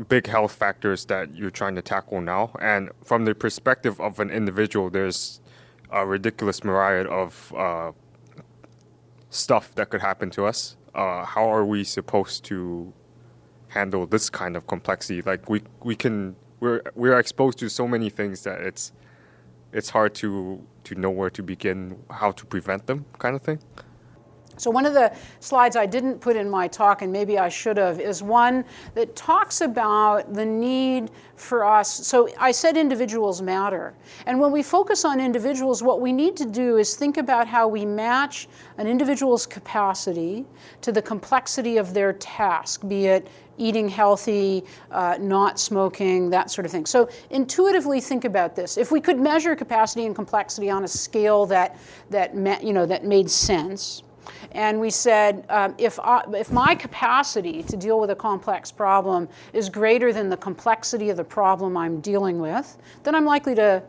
big health factors that you're trying to tackle now? And from the perspective of an individual, there's a ridiculous myriad of stuff that could happen to us. How are we supposed to handle this kind of complexity? Like we're exposed to so many things that it's hard to know where to begin, how to prevent them, kind of thing. So one of the slides I didn't put in my talk, and maybe I should have, is one that talks about the need for us. So I said individuals matter. And when we focus on individuals, what we need to do is think about how we match an individual's capacity to the complexity of their task, be it eating healthy, not smoking, that sort of thing. So intuitively think about this. If we could measure capacity and complexity on a scale that made sense, and we said, if my capacity to deal with a complex problem is greater than the complexity of the problem I'm dealing with, then I'm likely to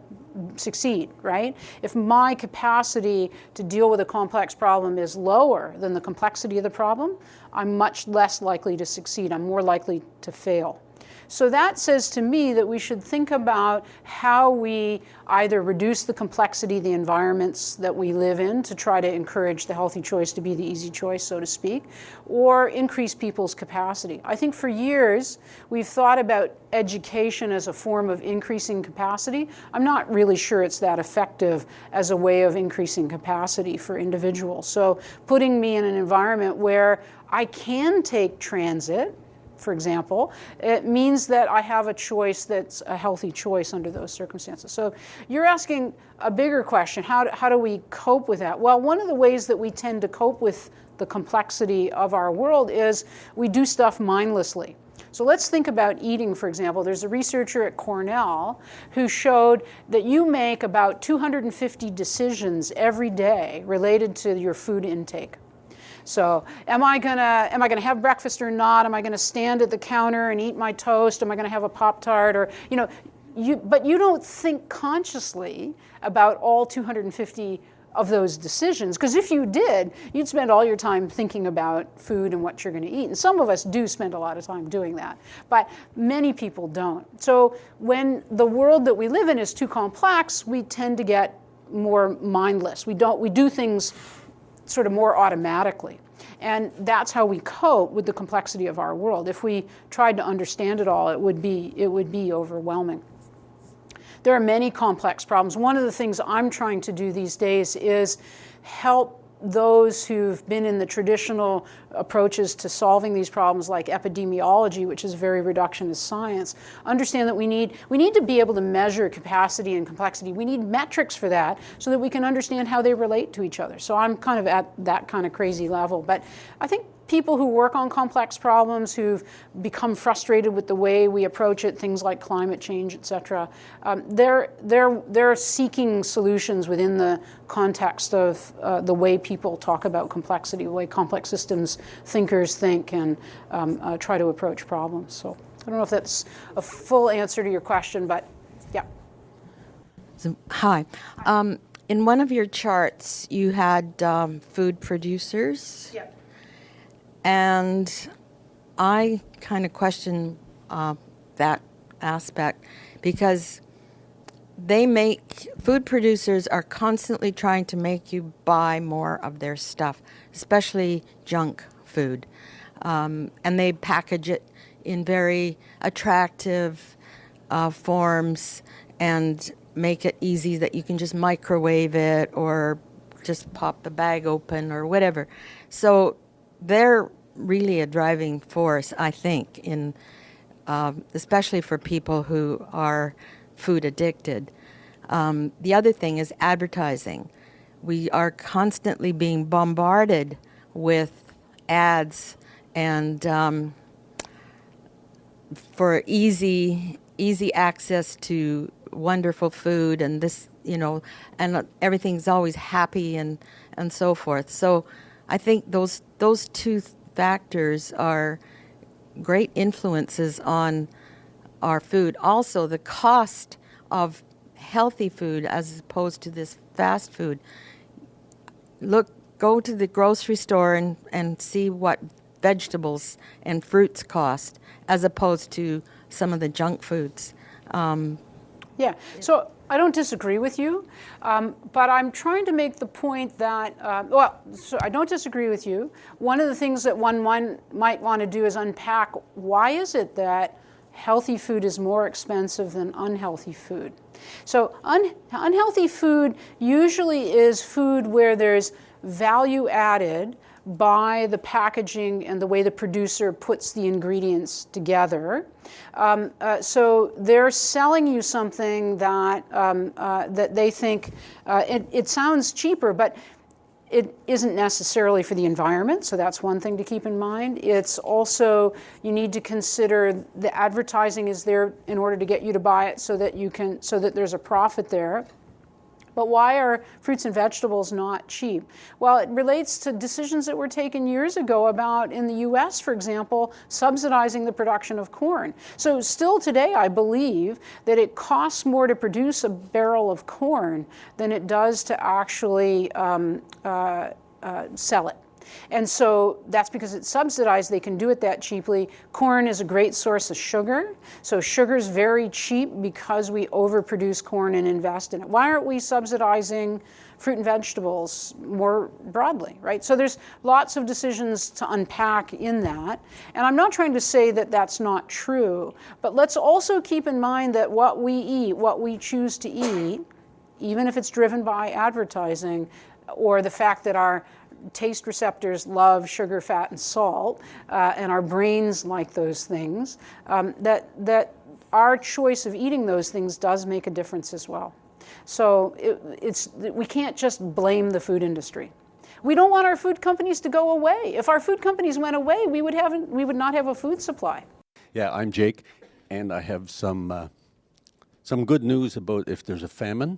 succeed, right? If my capacity to deal with a complex problem is lower than the complexity of the problem, I'm much less likely to succeed. I'm more likely to fail. So that says to me that we should think about how we either reduce the complexity of the environments that we live in to try to encourage the healthy choice to be the easy choice, so to speak, or increase people's capacity. I think for years we've thought about education as a form of increasing capacity. I'm not really sure it's that effective as a way of increasing capacity for individuals. So putting me in an environment where I can take transit, for example, it means that I have a choice that's a healthy choice under those circumstances. So you're asking a bigger question. How do we cope with that? Well, one of the ways that we tend to cope with the complexity of our world is we do stuff mindlessly. So let's think about eating, for example. There's a researcher at Cornell who showed that you make about 250 decisions every day related to your food intake. So am I gonna have breakfast or not? Am I gonna stand at the counter and eat my toast? Am I gonna have a Pop-Tart? Or, but you don't think consciously about all 250 of those decisions, because if you did, you'd spend all your time thinking about food and what you're going to eat. And some of us do spend a lot of time doing that, but many people don't. So when the world that we live in is too complex, we tend to get more mindless. We do things sort of more automatically. And that's how we cope with the complexity of our world. If we tried to understand it all, it would be overwhelming. There are many complex problems. One of the things I'm trying to do these days is help those who've been in the traditional approaches to solving these problems, like epidemiology, which is very reductionist science, understand that we need to be able to measure capacity and complexity. We need metrics for that so that we can understand how they relate to each other. So I'm kind of at that kind of crazy level. But I think people who work on complex problems, who've become frustrated with the way we approach it, things like climate change, et cetera, they're seeking solutions within the context of the way people talk about complexity, the way complex systems thinkers think and try to approach problems. So I don't know if that's a full answer to your question, but yeah. So, hi. In one of your charts, you had food producers. Yeah. And I kind of question that aspect because food producers are constantly trying to make you buy more of their stuff, especially junk food. And they package it in very attractive forms and make it easy that you can just microwave it or just pop the bag open or whatever. So they're really a driving force, I think, in especially for people who are food addicted. The other thing is advertising. We are constantly being bombarded with ads and for easy access to wonderful food and this, and everything's always happy and so forth. So I think those two factors are great influences on our food. Also, the cost of healthy food as opposed to this fast food. Go to the grocery store and see what vegetables and fruits cost as opposed to some of the junk foods. Yeah, so I don't disagree with you, but I'm trying to make the point that, so I don't disagree with you. One of the things that one might want to do is unpack why is it that healthy food is more expensive than unhealthy food. So unhealthy food usually is food where there's value added by the packaging and the way the producer puts the ingredients together. So they're selling you something that that they think it sounds cheaper, but it isn't necessarily for the environment. So that's one thing to keep in mind. It's also, you need to consider the advertising is there in order to get you to buy it so that there's a profit there. But why are fruits and vegetables not cheap? Well, it relates to decisions that were taken years ago about, in the US, for example, subsidizing the production of corn. So still today, I believe that it costs more to produce a barrel of corn than it does to actually sell it. And so that's because it's subsidized, they can do it that cheaply. Corn is a great source of sugar. So sugar is very cheap because we overproduce corn and invest in it. Why aren't we subsidizing fruit and vegetables more broadly, right? So there's lots of decisions to unpack in that. And I'm not trying to say that that's not true, but let's also keep in mind that what we eat, what we choose to eat, even if it's driven by advertising or the fact that our taste receptors love sugar, fat, and salt, and our brains like those things, that our choice of eating those things does make a difference as well. So we can't just blame the food industry. We don't want our food companies to go away. If our food companies went away, we would not have a food supply. Yeah, I'm Jake, and I have some good news about if there's a famine.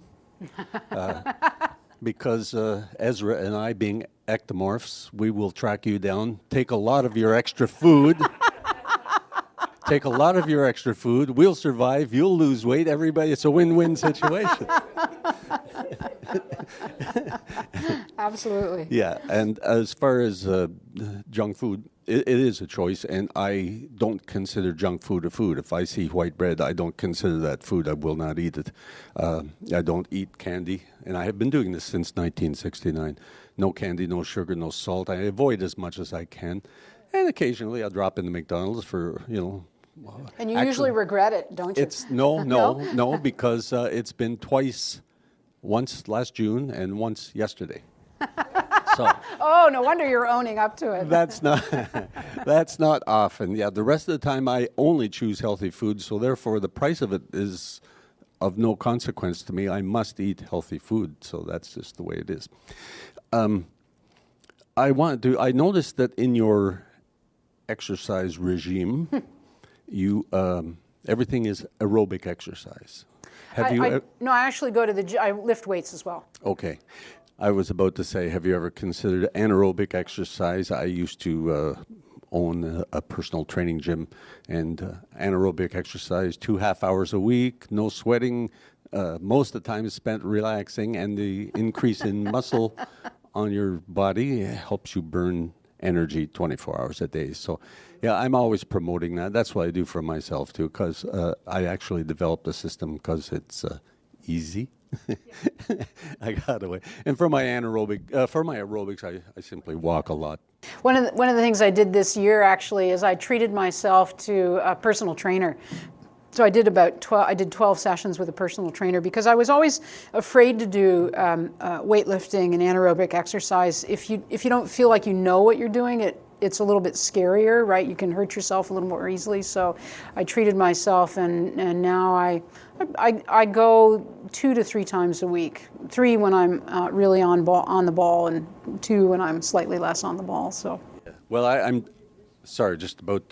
Because Ezra and I, being ectomorphs, we will track you down, take a lot of your extra food. We'll survive, you'll lose weight, everybody. It's a win-win situation. Absolutely. Yeah, and as far as junk food, it is a choice, and I don't consider junk food a food. If I see white bread, I don't consider that food. I will not eat it. I don't eat candy, and I have been doing this since 1969. No candy, no sugar, no salt. I avoid as much as I can, and occasionally I'll drop into McDonald's for, And you usually regret it, don't you? No, because it's been twice, once last June and once yesterday. So Oh, no wonder you're owning up to it. that's not often. Yeah, the rest of the time I only choose healthy food, so therefore the price of it is of no consequence to me. I must eat healthy food, so that's just the way it is. I noticed that in your exercise regime, you everything is aerobic exercise. No, I actually go to the gym. I lift weights as well. Okay. I was about to say, have you ever considered anaerobic exercise? I used to own a personal training gym, and anaerobic exercise, 2.5 hours a week, no sweating, most of the time is spent relaxing, and the increase in muscle on your body helps you burn energy 24 hours a day. So, yeah, I'm always promoting that. That's what I do for myself, too, because I actually developed a system because it's easy. I got away. And for my aerobics, I simply walk a lot. One of the things I did this year actually is I treated myself to a personal trainer. So I did 12 sessions with a personal trainer because I was always afraid to do weightlifting and anaerobic exercise. If you don't feel like you know what you're doing, it's a little bit scarier, right? You can hurt yourself a little more easily. So I treated myself, and now I go 2 to 3 times a week. 3 when I'm really on the ball, and 2 when I'm slightly less on the ball. So. Well, I'm sorry, just about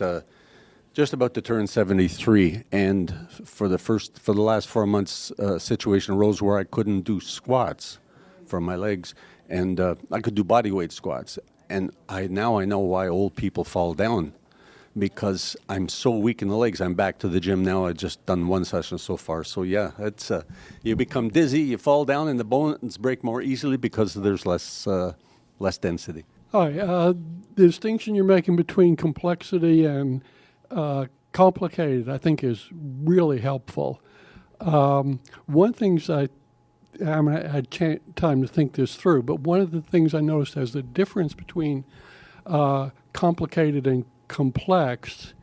to turn 73, and for the last 4 months, situation arose where I couldn't do squats for my legs, and I could do body weight squats. And now I know why old people fall down, because I'm so weak in the legs. I'm back to the gym now. I've just done 1 session so far. So yeah, it's you become dizzy, you fall down, and the bones break more easily because there's less density. Hi, the distinction you're making between complexity and complicated, I think, is really helpful. One thing I haven't had time to think this through, but one of the things I noticed as the difference between complicated and complex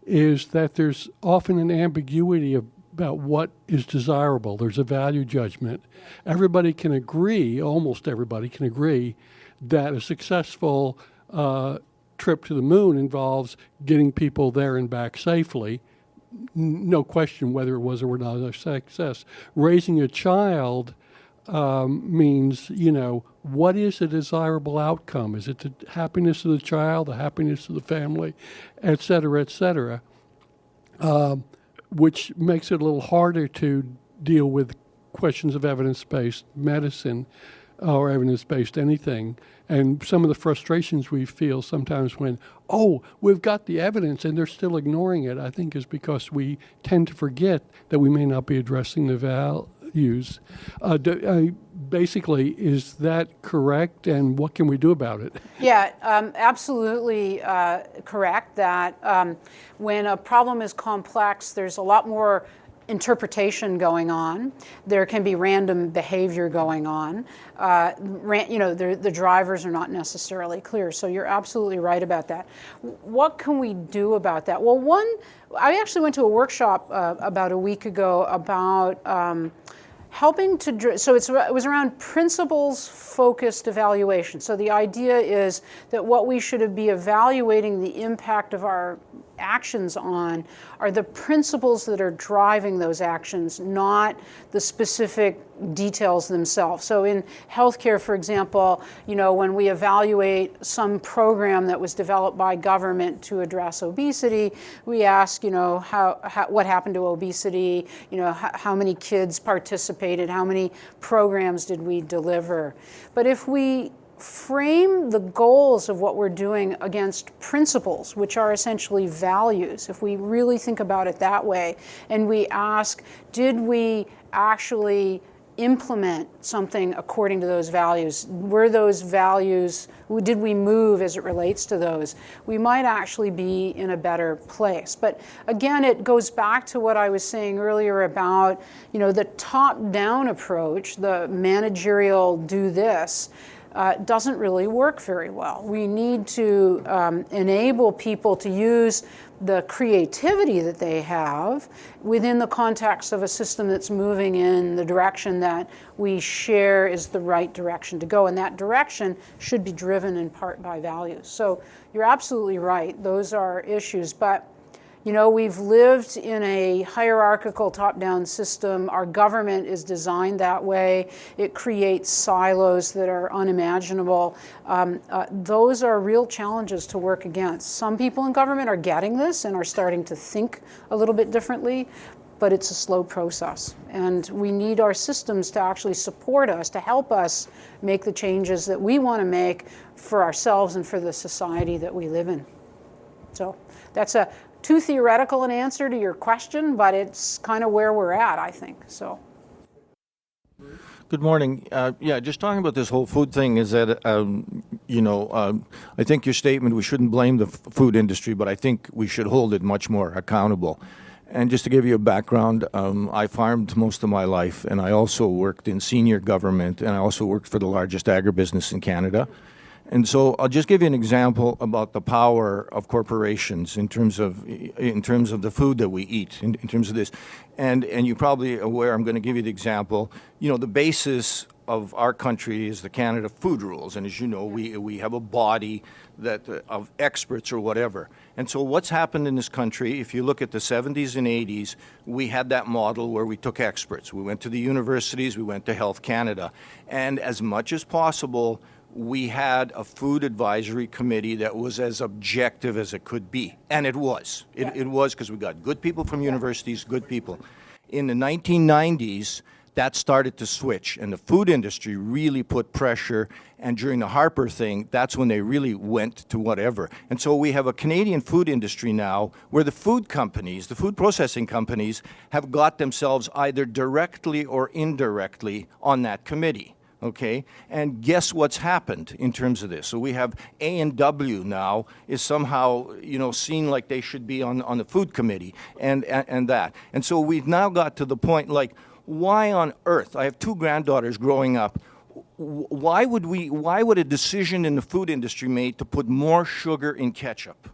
is that there's often an ambiguity about what is desirable. There's a value judgment. Everybody can agree, almost everybody can agree, that a successful trip to the moon involves getting people there and back safely. No question whether it was or not a success. Raising a child means, what is a desirable outcome? Is it the happiness of the child, the happiness of the family, et cetera, which makes it a little harder to deal with questions of evidence-based medicine or evidence-based anything. And some of the frustrations we feel sometimes when, we've got the evidence and they're still ignoring it, I think is because we tend to forget that we may not be addressing the values. Basically, is that correct, and what can we do about it? Yeah, absolutely correct that when a problem is complex, there's a lot more interpretation going on. There can be random behavior going on. The drivers are not necessarily clear. So you're absolutely right about that. What can we do about that? Well, I actually went to a workshop about a week ago about helping to, so it was around principles-focused evaluation. So the idea is that what we should be evaluating the impact of our actions on are the principles that are driving those actions, not the specific details themselves. So in healthcare, for example, when we evaluate some program that was developed by government to address obesity, we ask, what happened to obesity, how many kids participated, how many programs did we deliver. But if we frame the goals of what we're doing against principles, which are essentially values, if we really think about it that way, and we ask, did we actually implement something according to those values? Were those values, did we move as it relates to those? We might actually be in a better place. But again, it goes back to what I was saying earlier about, the top-down approach, the managerial do this. doesn't really work very well. We need to enable people to use the creativity that they have within the context of a system that's moving in the direction that we share is the right direction to go. And that direction should be driven in part by values. So you're absolutely right. Those are issues. But you know, we've lived in a hierarchical top-down system. Our government is designed that way. It creates silos that are unimaginable. Those are real challenges to work against. Some people in government are getting this and are starting to think a little bit differently, but it's a slow process. And we need our systems to actually support us, to help us make the changes that we want to make for ourselves and for the society that we live in. So that's a too theoretical an answer to your question, but it's kind of where we're at, I think. So. Good morning. Yeah, just talking about this whole food thing is that, I think your statement, we shouldn't blame the food industry, but I think we should hold it much more accountable. And just to give you a background, I farmed most of my life, and I also worked in senior government, and I also worked for the largest agribusiness in Canada. And so I'll just give you an example about the power of corporations in terms of the food that we eat, in terms of this. And you're probably aware, I'm going to give you the example. You know, the basis of our country is the Canada Food Rules. And as you know, we have a body that of experts or whatever. And so what's happened in this country, if you look at the 70s and 80s, we had that model where we took experts. We went to the universities, we went to Health Canada. And as much as possible, we had a food advisory committee that was as objective as it could be. And it was. It was, because we got good people from universities, good people. In the 1990s, that started to switch, and the food industry really put pressure, and during the Harper thing, that's when they really went to whatever. And so we have a Canadian food industry now where the food companies, the food processing companies, have got themselves either directly or indirectly on that committee. Okay, and guess what's happened in terms of this? So we have A&W now is somehow, seen like they should be on the food committee and that. And so we've now got to the point, like, why on earth? I have two granddaughters growing up. Why would a decision in the food industry made to put more sugar in ketchup?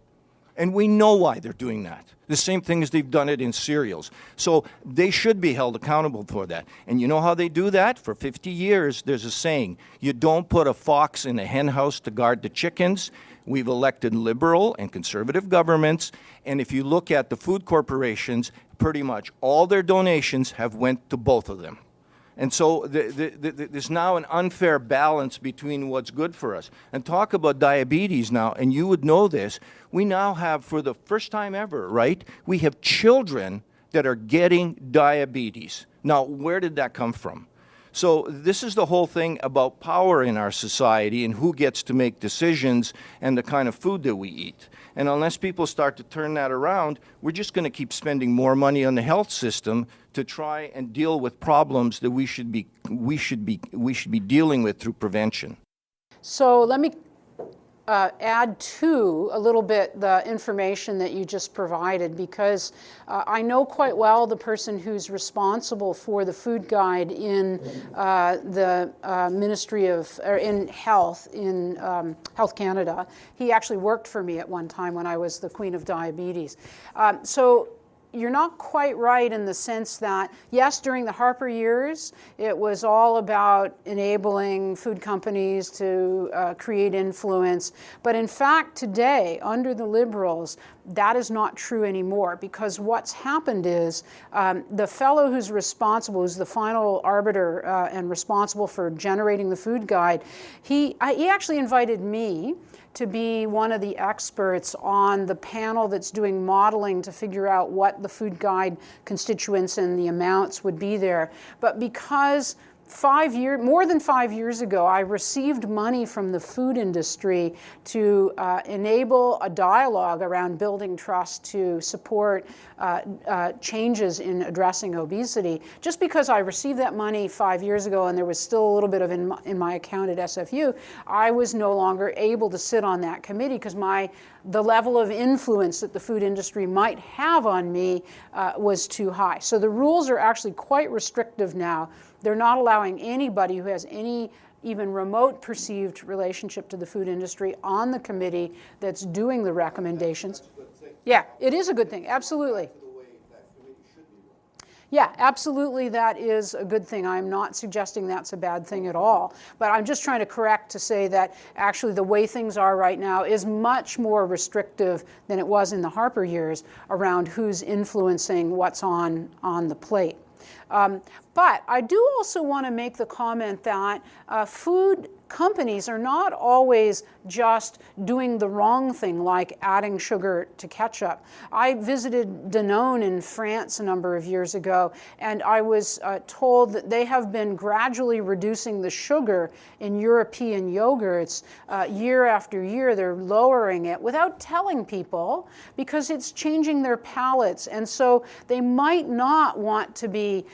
And we know why they're doing that. The same thing as they've done it in cereals. So they should be held accountable for that. And you know how they do that? For 50 years, there's a saying, you don't put a fox in a hen house to guard the chickens. We've elected liberal and conservative governments. And if you look at the food corporations, pretty much all their donations have went to both of them. And so there's now an unfair balance between what's good for us. And talk about diabetes now, and you would know this, we now have, for the first time ever, right, we have children that are getting diabetes. Now, where did that come from? So this is the whole thing about power in our society and who gets to make decisions and the kind of food that we eat. And unless people start to turn that around, we're just going to keep spending more money on the health system to try and deal with problems that we should be dealing with through prevention. So let me add to a little bit the information that you just provided, because I know quite well the person who's responsible for the food guide in the Ministry of in Health in Health Canada. He actually worked for me at one time when I was the Queen of Diabetes. So you're not quite right in the sense that, yes, during the Harper years, it was all about enabling food companies to create influence. But in fact, today, under the Liberals, that is not true anymore, because what's happened is the fellow who's responsible, who's the final arbiter and responsible for generating the food guide, he actually invited me to be one of the experts on the panel that's doing modeling to figure out what the food guide constituents and the amounts would be there. But because more than 5 years ago, I received money from the food industry to enable a dialogue around building trust to support changes in addressing obesity. Just because I received that money 5 years ago and there was still a little bit of in my account at SFU, I was no longer able to sit on that committee because the level of influence that the food industry might have on me was too high. So the rules are actually quite restrictive now. They're not allowing anybody who has any even remote perceived relationship to the food industry on the committee that's doing the recommendations. Yeah, it is a good thing, absolutely. Yeah, absolutely, that is a good thing. I'm not suggesting that's a bad thing at all. But I'm just trying to correct to say that actually the way things are right now is much more restrictive than it was in the Harper years around who's influencing what's on the plate. But I do also want to make the comment that food companies are not always just doing the wrong thing, like adding sugar to ketchup. I visited Danone in France a number of years ago, and I was told that they have been gradually reducing the sugar in European yogurts year after year. They're lowering it without telling people because it's changing their palates, and so they might not want to be,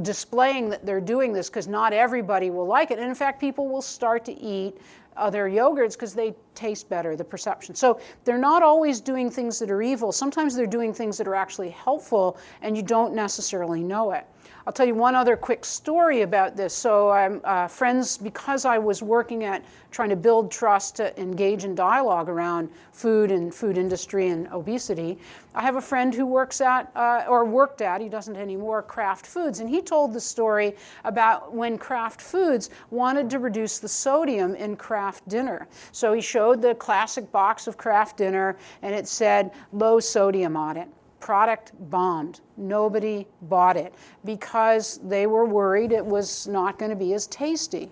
displaying that they're doing this because not everybody will like it. And in fact, people will start to eat other yogurts because they taste better, the perception. So they're not always doing things that are evil. Sometimes they're doing things that are actually helpful and you don't necessarily know it. I'll tell you one other quick story about this. So I'm friends, because I was working at trying to build trust to engage in dialogue around food and food industry and obesity. I have a friend who works at, or worked at, he doesn't anymore, Kraft Foods. And he told the story about when Kraft Foods wanted to reduce the sodium in Kraft Dinner. So he showed the classic box of Kraft Dinner and it said low sodium on it. Product bombed. Nobody bought it because they were worried it was not going to be as tasty.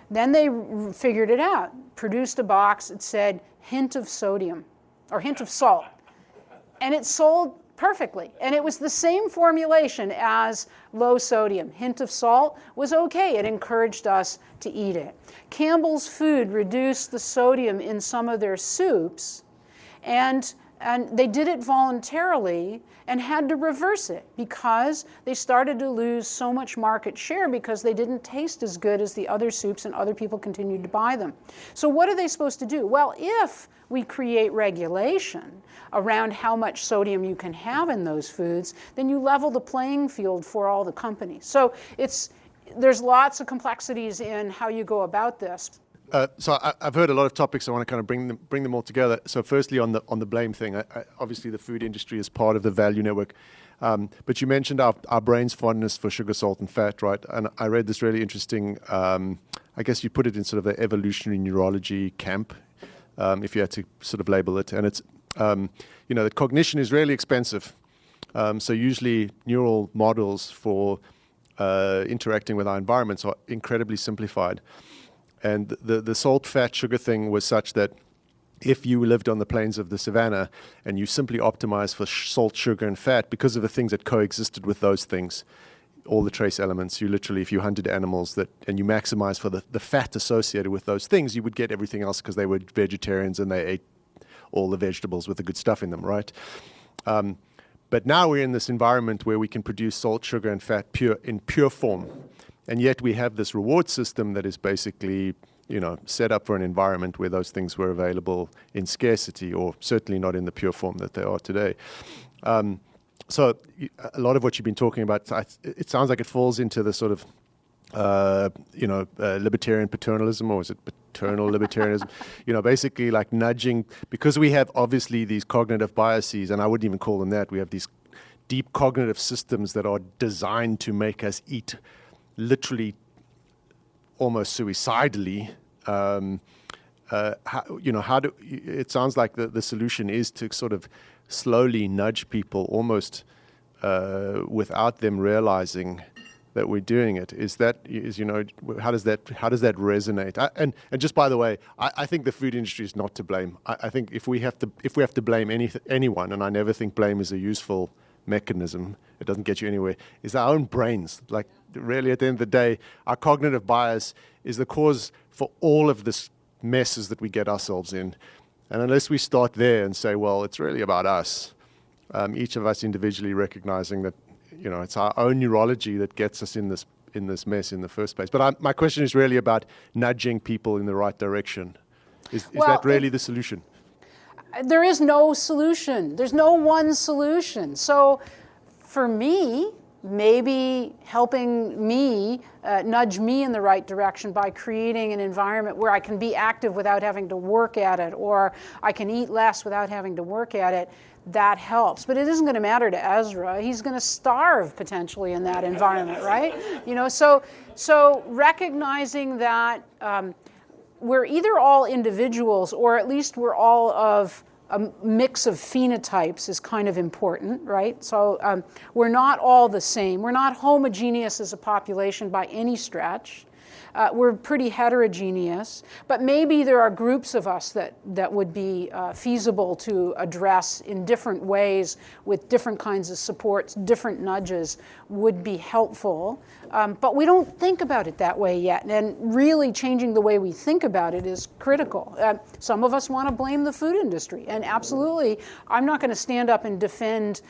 Then they figured it out, produced a box that said hint of sodium or hint of salt. And it sold perfectly. And it was the same formulation as low sodium. Hint of salt was okay. It encouraged us to eat it. Campbell's Food reduced the sodium in some of their soups, and they did it voluntarily and had to reverse it because they started to lose so much market share because they didn't taste as good as the other soups and other people continued to buy them. So what are they supposed to do? Well, if we create regulation around how much sodium you can have in those foods, then you level the playing field for all the companies. So there's lots of complexities in how you go about this. So I've heard a lot of topics. I want to kind of bring them all together. So firstly, on the blame thing, obviously the food industry is part of the value network. But you mentioned our brain's fondness for sugar, salt, and fat, right? And I read this really interesting. I guess you put it in sort of the evolutionary neurology camp, if you had to sort of label it. And it's that cognition is really expensive. So usually neural models for interacting with our environments are incredibly simplified. And the salt, fat, sugar thing was such that if you lived on the plains of the savannah and you simply optimized for salt, sugar, and fat, because of the things that coexisted with those things, all the trace elements, you literally, if you hunted animals and you maximized for the fat associated with those things, you would get everything else because they were vegetarians and they ate all the vegetables with the good stuff in them, right? But now we're in this environment where we can produce salt, sugar, and fat in pure form. And yet we have this reward system that is basically, set up for an environment where those things were available in scarcity, or certainly not in the pure form that they are today. So a lot of what you've been talking about, it sounds like it falls into the sort of, libertarian paternalism, or is it paternal libertarianism? Basically like nudging, because we have obviously these cognitive biases, and I wouldn't even call them that. We have these deep cognitive systems that are designed to make us eat literally almost suicidally. It sounds like the solution is to sort of slowly nudge people almost without them realizing that we're doing it. How does that resonate? And just by the way, I think the food industry is not to blame. I think if we have to blame anyone, and I never think blame is a useful mechanism, it doesn't get you anywhere, is our own brains. Like, really, at the end of the day, our cognitive bias is the cause for all of this messes that we get ourselves in. And unless we start there and say, well, it's really about us, each of us individually recognizing that, it's our own neurology that gets us in this mess in the first place. But my question is really about nudging people in the right direction. Is that really the solution? There is no solution. There's no one solution. So for me, maybe helping me, nudge me in the right direction by creating an environment where I can be active without having to work at it, or I can eat less without having to work at it, that helps. But it isn't going to matter to Ezra. He's going to starve potentially in that environment, right? So recognizing that we're either all individuals, or at least we're all of a mix of phenotypes is kind of important, right? So we're not all the same. We're not homogeneous as a population by any stretch. We're pretty heterogeneous, but maybe there are groups of us that would be feasible to address in different ways with different kinds of supports, different nudges would be helpful. But we don't think about it that way yet, and really changing the way we think about it is critical. Some of us want to blame the food industry, and absolutely, I'm not going to stand up and defend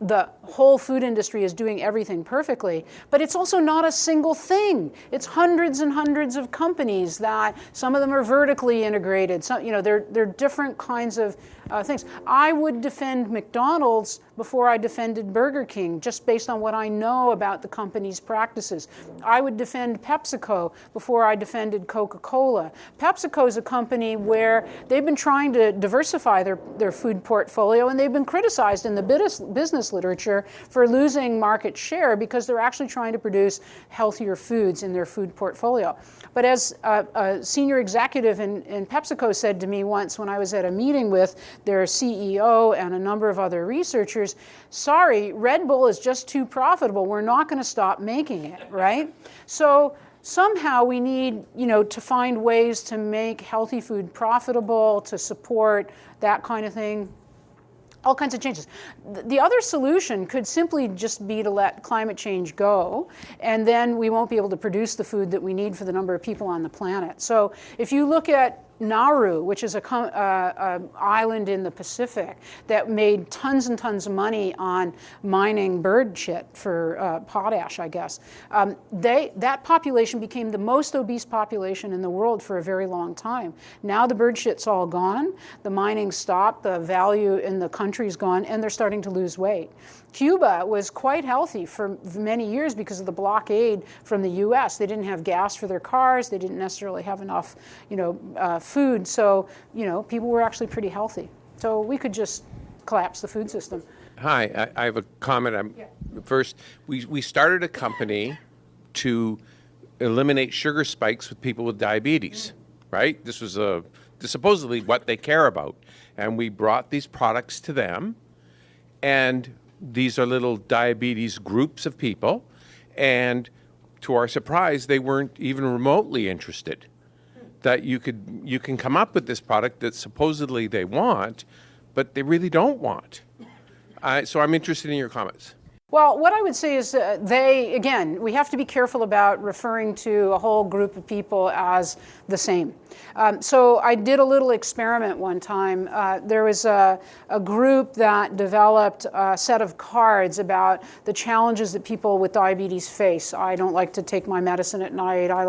the whole food industry is doing everything perfectly, but it's also not a single thing. It's hundreds and hundreds of companies that some of them are vertically integrated. Some, they're different kinds of things. I would defend McDonald's before I defended Burger King, just based on what I know about the company's practices. I would defend PepsiCo before I defended Coca-Cola. PepsiCo is a company where they've been trying to diversify their food portfolio, and they've been criticized in the business literature for losing market share because they're actually trying to produce healthier foods in their food portfolio. But as a senior executive in PepsiCo said to me once when I was at a meeting with their CEO and a number of other researchers, sorry, Red Bull is just too profitable. We're not going to stop making it, right? So somehow we need, to find ways to make healthy food profitable, to support that kind of thing. All kinds of changes. The other solution could simply just be to let climate change go, and then we won't be able to produce the food that we need for the number of people on the planet. So if you look at Nauru, which is a island in the Pacific that made tons and tons of money on mining bird shit for potash, I guess. That population became the most obese population in the world for a very long time. Now the bird shit's all gone, the mining stopped, the value in the country's gone, and they're starting to lose weight. Cuba was quite healthy for many years because of the blockade from the U.S. They didn't have gas for their cars. They didn't necessarily have enough, food. So, people were actually pretty healthy. So we could just collapse the food system. Hi, I have a comment. First, we started a company to eliminate sugar spikes with people with diabetes, right? This was supposedly what they care about. And we brought these products to them, and these are little diabetes groups of people, and to our surprise, they weren't even remotely interested. That you can come up with this product that supposedly they want, but they really don't want. So I'm interested in your comments. Well, what I would say is we have to be careful about referring to a whole group of people as the same. So I did a little experiment one time. There was a group that developed a set of cards about the challenges that people with diabetes face. I don't like to take my medicine at night. I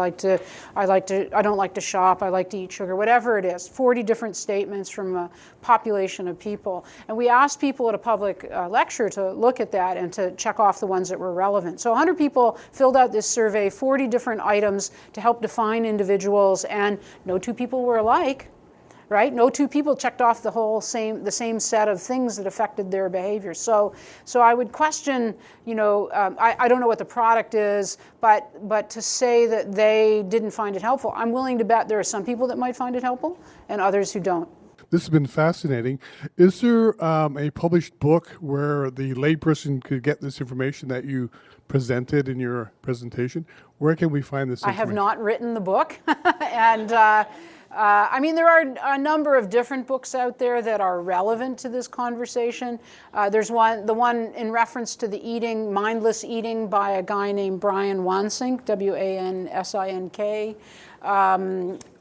don't like to shop. I like to eat sugar, whatever it is. 40 different statements from a population of people. And we asked people at a public lecture to look at that and to check off the ones that were relevant. So 100 people filled out this survey, 40 different items to help define individuals, and no two people were alike, right? No two people checked off the same set of things that affected their behavior. So I would question, I don't know what the product is, but to say that they didn't find it helpful, I'm willing to bet there are some people that might find it helpful and others who don't. This has been fascinating. Is there a published book where the layperson could get this information that you presented in your presentation? Where can we find this information? I have not written the book. And there are a number of different books out there that are relevant to this conversation. There's the one in reference to the mindless eating by a guy named Brian Wansink, W-A-N-S-I-N-K.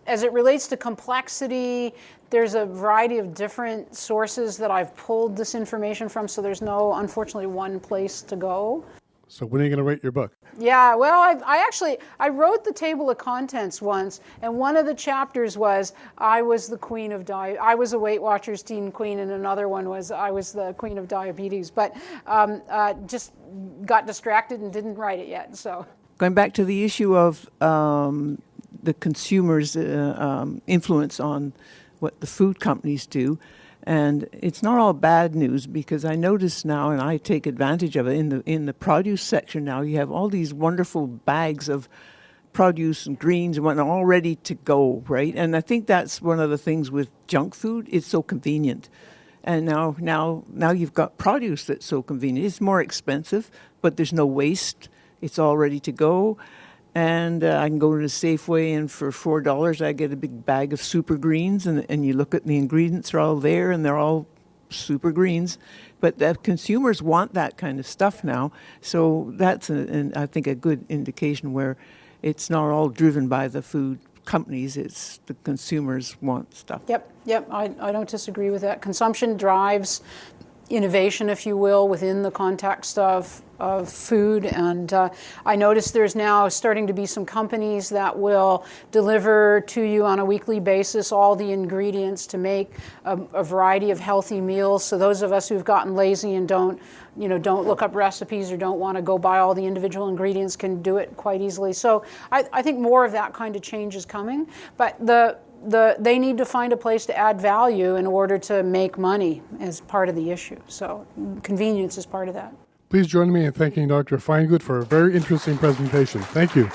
As it relates to complexity, there's a variety of different sources that I've pulled this information from, so there's unfortunately, one place to go. So when are you going to write your book? Yeah, well, I wrote the table of contents once, and one of the chapters was I was the queen of I was a Weight Watchers teen queen, and another one was I was the queen of diabetes. But just got distracted and didn't write it yet. So going back to the issue of the consumer's influence on what the food companies do. And it's not all bad news, because I notice now, and I take advantage of it, in the produce section now, you have all these wonderful bags of produce and greens and whatnot all ready to go, right? And I think that's one of the things with junk food. It's so convenient. And now you've got produce that's so convenient. It's more expensive, but there's no waste. It's all ready to go. And I can go to the Safeway, and for $4, I get a big bag of super greens, and you look at the ingredients, are all there, and they're all super greens. But the consumers want that kind of stuff now. So that's, I think, a good indication where it's not all driven by the food companies, it's the consumers want stuff. Yep, I don't disagree with that. Consumption drives innovation, if you will, within the context of food. And I notice there's now starting to be some companies that will deliver to you on a weekly basis all the ingredients to make a variety of healthy meals. So those of us who've gotten lazy and don't look up recipes or don't want to go buy all the individual ingredients can do it quite easily. So I think more of that kind of change is coming. But they need to find a place to add value in order to make money as part of the issue. So convenience is part of that. Please join me in thanking Dr. Finegood for a very interesting presentation. Thank you.